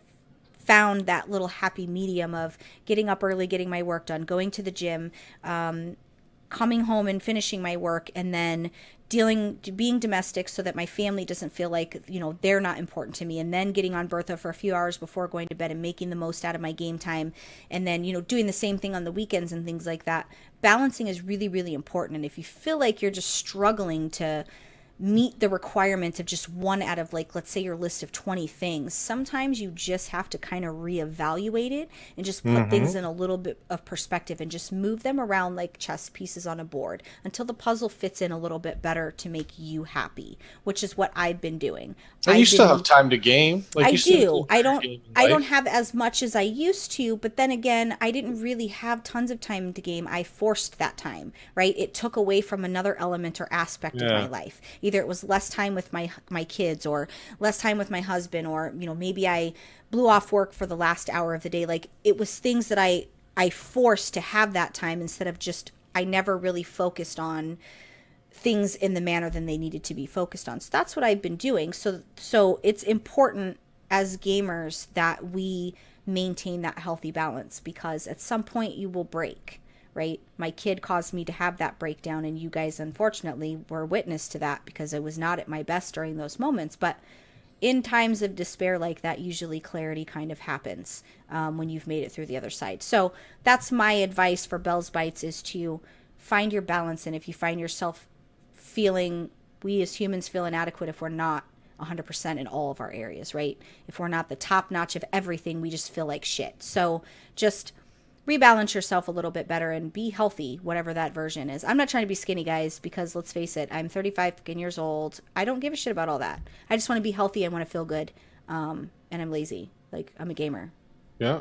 found that little happy medium of getting up early, getting my work done, going to the gym, coming home and finishing my work, and then being domestic so that my family doesn't feel like, they're not important to me, and then getting on Bertha for a few hours before going to bed and making the most out of my game time, and then, doing the same thing on the weekends and things like that. Balancing is really, really important. And if you feel like you're just struggling to meet the requirement of just one out of, like, let's say your list of 20 things. Sometimes you just have to kind of reevaluate it and just put things in a little bit of perspective and just move them around like chess pieces on a board until the puzzle fits in a little bit better to make you happy, which is what I've been doing. And you still have time to game. Like, I you still do. have I to don't. game in I don't life. have as much as I used to. But then again, I didn't really have tons of time to game. I forced that time. Right. It took away from another element or aspect of my life. Either it was less time with my kids, or less time with my husband, or maybe I blew off work for the last hour of the day. Like, it was things that I forced to have that time instead of just, I never really focused on things in the manner than they needed to be focused on. So that's what I've been doing. So it's important as gamers that we maintain that healthy balance, because at some point you will break, right? My kid caused me to have that breakdown, and you guys unfortunately were witness to that because I was not at my best during those moments. But in times of despair like that, usually clarity kind of happens when you've made it through the other side. So that's my advice for Bell's Bites, is to find your balance. And if you find yourself feeling, we as humans feel inadequate if we're not 100% in all of our areas, right? If we're not the top notch of everything, we just feel like shit. So just rebalance yourself a little bit better and be healthy, whatever that version is. I'm not trying to be skinny, guys, because let's face it, I'm 35 fucking years old. I don't give a shit about all that. I just want to be healthy. I want to feel good. And I'm lazy. Like, I'm a gamer. Yeah.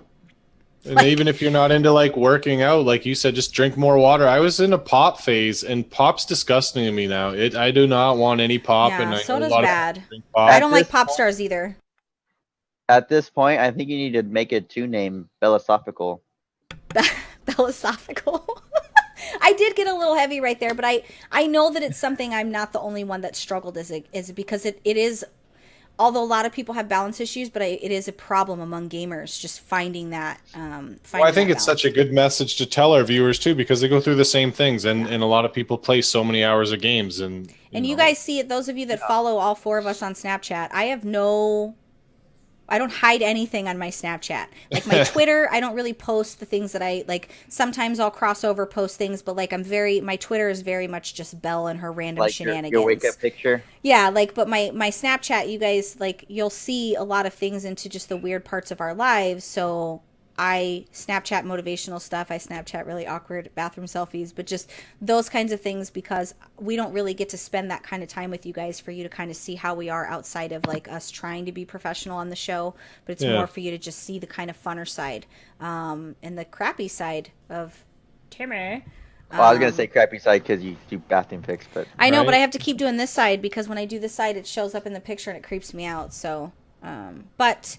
And even if you're not into like working out, like you said, just drink more water. I was in a pop phase, and pop's disgusting to me now. I do not want any pop. Yeah, and soda's a lot bad. Of drink pop. I don't like this pop point- stars either. At this point, I think you need to make it to name philosophical. Philosophical. I did get a little heavy right there, but I know that it's something I'm not the only one that struggled is because it is, although a lot of people have balance issues, but it is a problem among gamers, just finding that. Well, I think it's such a good message to tell our viewers too, because they go through the same things, and a lot of people play so many hours of games, and you guys see it. Those of you that follow all four of us on Snapchat, I don't hide anything on my Snapchat. Like my Twitter, I don't really post the things that I like. Sometimes I'll cross over post things, but like my Twitter is very much just Belle and her random Like shenanigans. your wake up picture. Yeah, like, but my Snapchat, you guys, like, you'll see a lot of things into just the weird parts of our lives. So I Snapchat motivational stuff. I Snapchat really awkward bathroom selfies, but just those kinds of things, because we don't really get to spend that kind of time with you guys for you to kind of see how we are outside of like us trying to be professional on the show. But it's more for you to just see the kind of funner side and the crappy side of Timmy. Well, I was gonna say crappy side because you do bathroom pics, but I know, Right. but I have to keep doing this side because when I do this side, it shows up in the picture and it creeps me out. So, but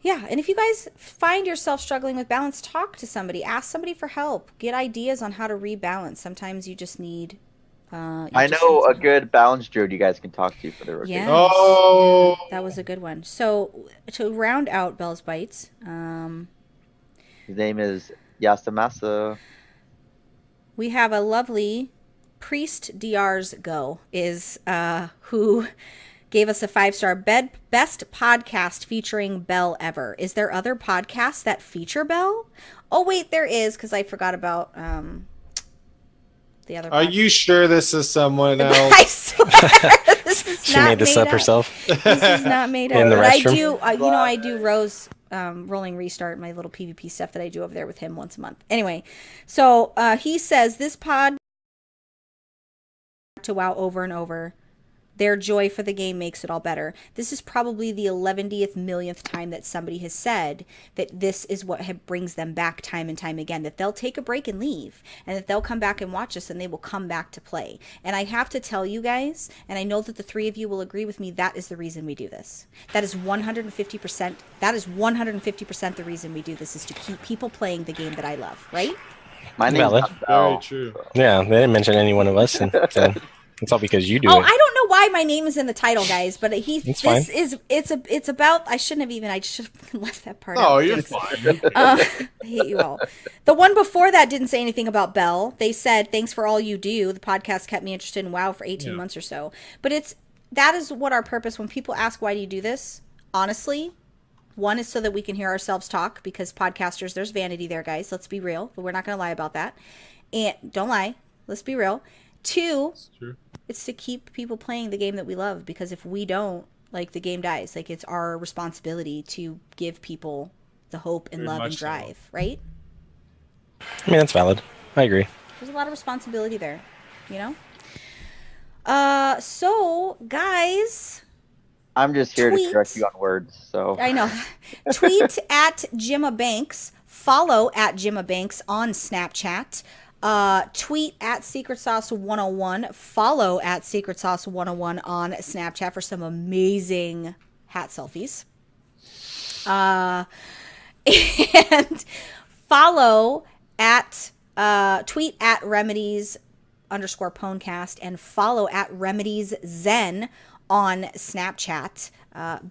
yeah, and if you guys find yourself struggling with balance, talk to somebody, ask somebody for help, get ideas on how to rebalance. Sometimes you just need. I know a good balance druid you guys can talk to for the rookie. Yeah. Oh, That was a good one. So to round out Bell's Bites, His name is Yasamasa. we have a lovely Priest DR's Go is who gave us a 5-star best podcast featuring Belle ever. Is there other podcasts that feature Belle? Oh wait, there is, because I forgot about the other. are you sure this is someone else? I swear, this is She not made this up up. herself. This is not made up. In the But I restroom? do, I do Rose rolling restart, my little PvP stuff that I do over there with him once a month. Anyway, so he says this pod to WoW over and over. Their joy for the game makes it all better. This is probably the 11th millionth time that somebody has said that this is what brings them back time and time again, that they'll take a break and leave, and that they'll come back and watch us, and they will come back to play. And I have to tell you guys, and I know that the three of you will agree with me, that is the reason we do this. That is 150%. That is 150% the reason we do this, is to keep people playing the game that I love, right? My name's Valid. not Belle. Very true. Yeah, they didn't mention any one of us, and so it's all because you do Oh, it. I don't know why my name is in the title, guys, but It's fine. it's about. I shouldn't have I should have left that part out. Oh, you're fine. I hate you all. The one before that didn't say anything about Belle. They said, thanks for all you do. The podcast kept me interested in WoW for 18 months or so. But that is what our purpose, when people ask, why do you do this? Honestly, one is so that we can hear ourselves talk, because podcasters, there's vanity there, guys. Let's be real. But we're not going to lie about that. And don't lie. Let's be real. Two, True. It's to keep people playing the game that we love, because if we don't, like, the game dies. Like, it's our responsibility to give people the hope and Very love and much so. drive, right? I mean, that's valid. I agree. There's a lot of responsibility there, you know? So, guys, I'm just here Tweet. to correct you on words. So I know. Tweet at Jimma Banks. Follow at Jimma Banks on Snapchat. Tweet at Secret Sauce 101. Follow at Secret Sauce 101 on Snapchat for some amazing hat selfies. And follow at tweet at remedies_PWNCAST and follow at Remedies Zen on Snapchat.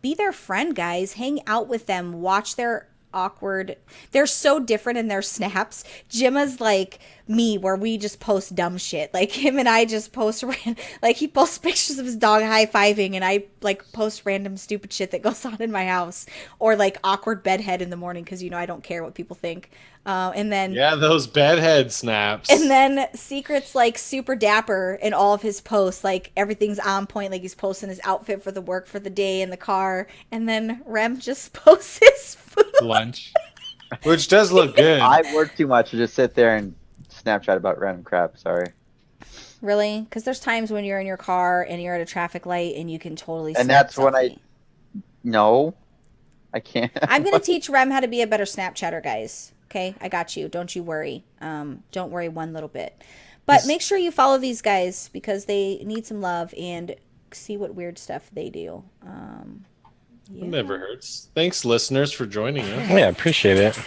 Be their friend, guys. Hang out with them. Watch their awkward. They're so different in their snaps. Jimma's like me, where we just post dumb shit. Like, him and I just post like, he posts pictures of his dog high-fiving, and I like post random stupid shit that goes on in my house, or like awkward bedhead in the morning, because I don't care what people think. And then those bedhead snaps. And then Secret's like super dapper in all of his posts. Like, everything's on point. Like, he's posting his outfit for the work for the day in the car. And then Rem just posts his food. Lunch. Which does look good. I work too much to just sit there and Snapchat about random crap. Sorry. Really? Because there's times when you're in your car and you're at a traffic light and you can totally. And that's when No, I can't. I'm going to teach Rem how to be a better Snapchatter, guys. Okay, I got you. Don't you worry. Don't worry one little bit. But make sure you follow these guys, because they need some love, and see what weird stuff they do. It never hurts. Thanks, listeners, for joining us. Yeah, appreciate it.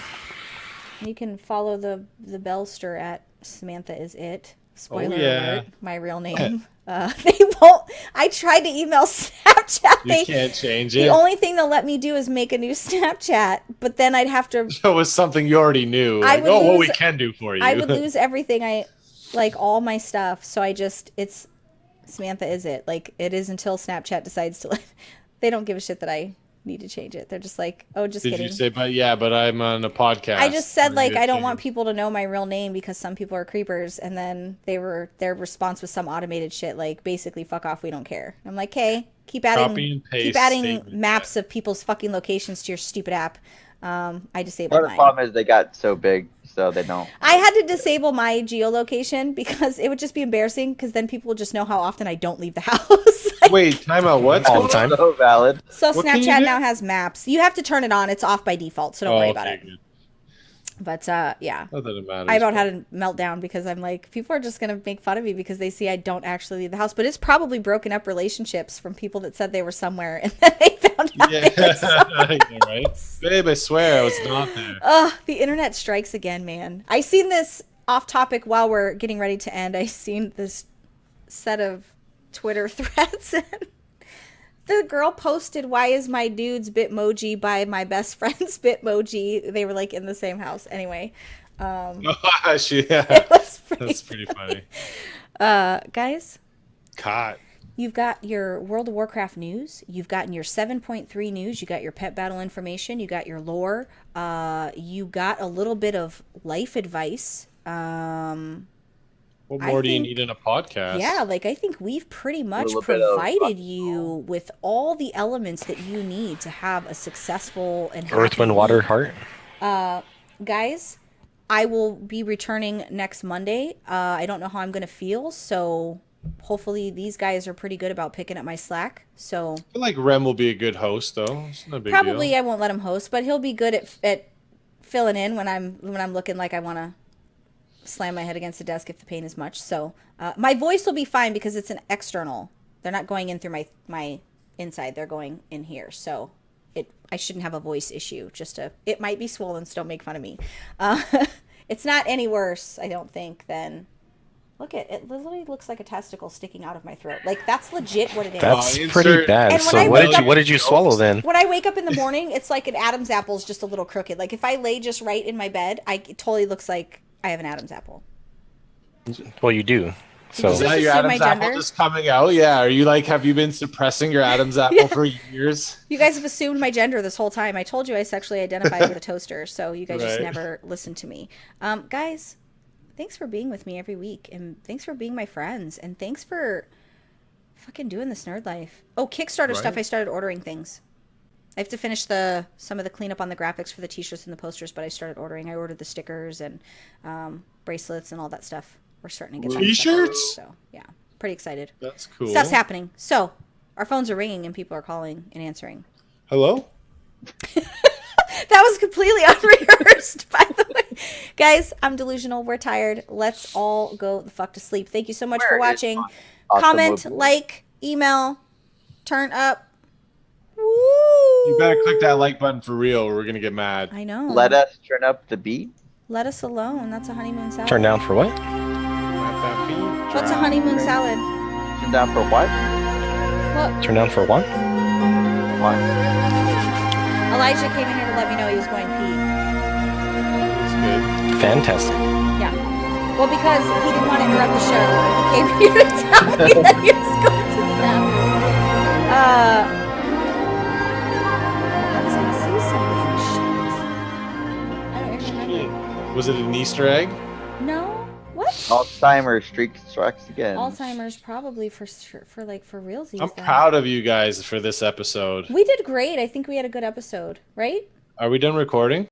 You can follow the Bellster at Samantha Is It. Spoiler alert, my real name. They won't. I tried to email Snapchat. You can't change it. The only thing they'll let me do is make a new Snapchat, but then I'd have to. So it was something you already knew. Like, what we can do for you. I would lose everything. All my stuff. So it's Samantha Is It. Like, it is until Snapchat decides to. They don't give a shit that I need to change it. They're just like, oh, just kidding. Did you say, but I'm on a podcast. I just said, like, I don't want people to know my real name because some people are creepers. And then their response was some automated shit, like, basically, fuck off, we don't care. I'm like, hey, keep adding maps of people's fucking locations to your stupid app. I disabled mine. The problem is they got so big, so they don't. I had to disable my geolocation because it would just be embarrassing, because then people would just know how often I don't leave the house. Wait, time out. What? All the time. So valid. So Snapchat now has maps. You have to turn it on. It's off by default, so don't worry about it. Good. But yeah, Not that it matters. I about had a meltdown because I'm like, people are just gonna make fun of me because they see I don't actually leave the house. But it's probably broken up relationships from people that said they were somewhere and then they found out they were somewhere right? Babe, I swear I was not there. The internet strikes again, man. I seen this off topic while we're getting ready to end. I seen this set of Twitter threads, and the girl posted, "Why is my dude's Bitmoji by my best friend's Bitmoji?" They were like in the same house. Anyway, it was That's pretty funny. Guys, Caught. you've got your World of Warcraft news. You've gotten your 7.3 news. You got your pet battle information. You got your lore. You got a little bit of life advice. What more do you need in a podcast? Yeah, like, I think we've pretty much little bit of provided you with all the elements that you need to have a successful and happy Earth, Wind, Water, Heart. Guys, I will be returning next Monday. I don't know how I'm going to feel, so hopefully these guys are pretty good about picking up my slack. So I feel like Rem will be a good host, though. It's not a big probably deal. I won't let him host, but he'll be good at filling in when I'm looking like I want to slam my head against the desk if the pain is much. So my voice will be fine because it's an external. They're not going in through my inside. They're going in here. So I shouldn't have a voice issue. It might be swollen, so don't make fun of me. It's not any worse, I don't think, than look at it. Literally looks like a testicle sticking out of my throat. Like, that's legit what it is. That's insert- pretty bad. And when So I what wake up- did you swallow then? When I wake up in the morning, it's like an Adam's apple is just a little crooked. Like, if I lay just right in my bed, it totally looks like I have an Adam's apple. Well, you do. So Is that your assume my Adam's apple gender? just coming out? Yeah. Are you like, have you been suppressing your Adam's apple for years? You guys have assumed my gender this whole time. I told you I sexually identified with a toaster, so you guys just Right. never listened to me. Guys, thanks for being with me every week, and thanks for being my friends, and thanks for Fucking doing this nerd life. Oh, Kickstarter stuff. Right. I started ordering things. I have to finish some of the cleanup on the graphics for the t-shirts and the posters, but I started ordering. I ordered the stickers and bracelets and all that stuff. We're starting to get that stuff T-shirts? ordered, so yeah, pretty excited. That's cool. Stuff's happening. So our phones are ringing and people are calling and answering. Hello? That was completely unrehearsed, by the way. Guys, I'm delusional. We're tired. Let's all go the fuck to sleep. Thank you so much for watching. Comment, like, email, turn up. Woo! You better click that like button for real or we're going to get mad. I know. Let us turn up the beat. Let us alone. That's a honeymoon salad. Turn down for what? Let that beat What's a drop. honeymoon salad? Turn down for what? Well, Turn down for what? What? Elijah came in here to let me know he was going pee. That's good. Fantastic. Yeah. Well, because he didn't want to interrupt the show. He came here to tell me that he was going to the bathroom. I was going to say something. Shit. I don't even remember. Was it an Easter egg? No? What? Alzheimer's streak strikes again. Alzheimer's probably for realsies. I'm then. proud of you guys for this episode. We did great. I think we had a good episode, right? Are we done recording?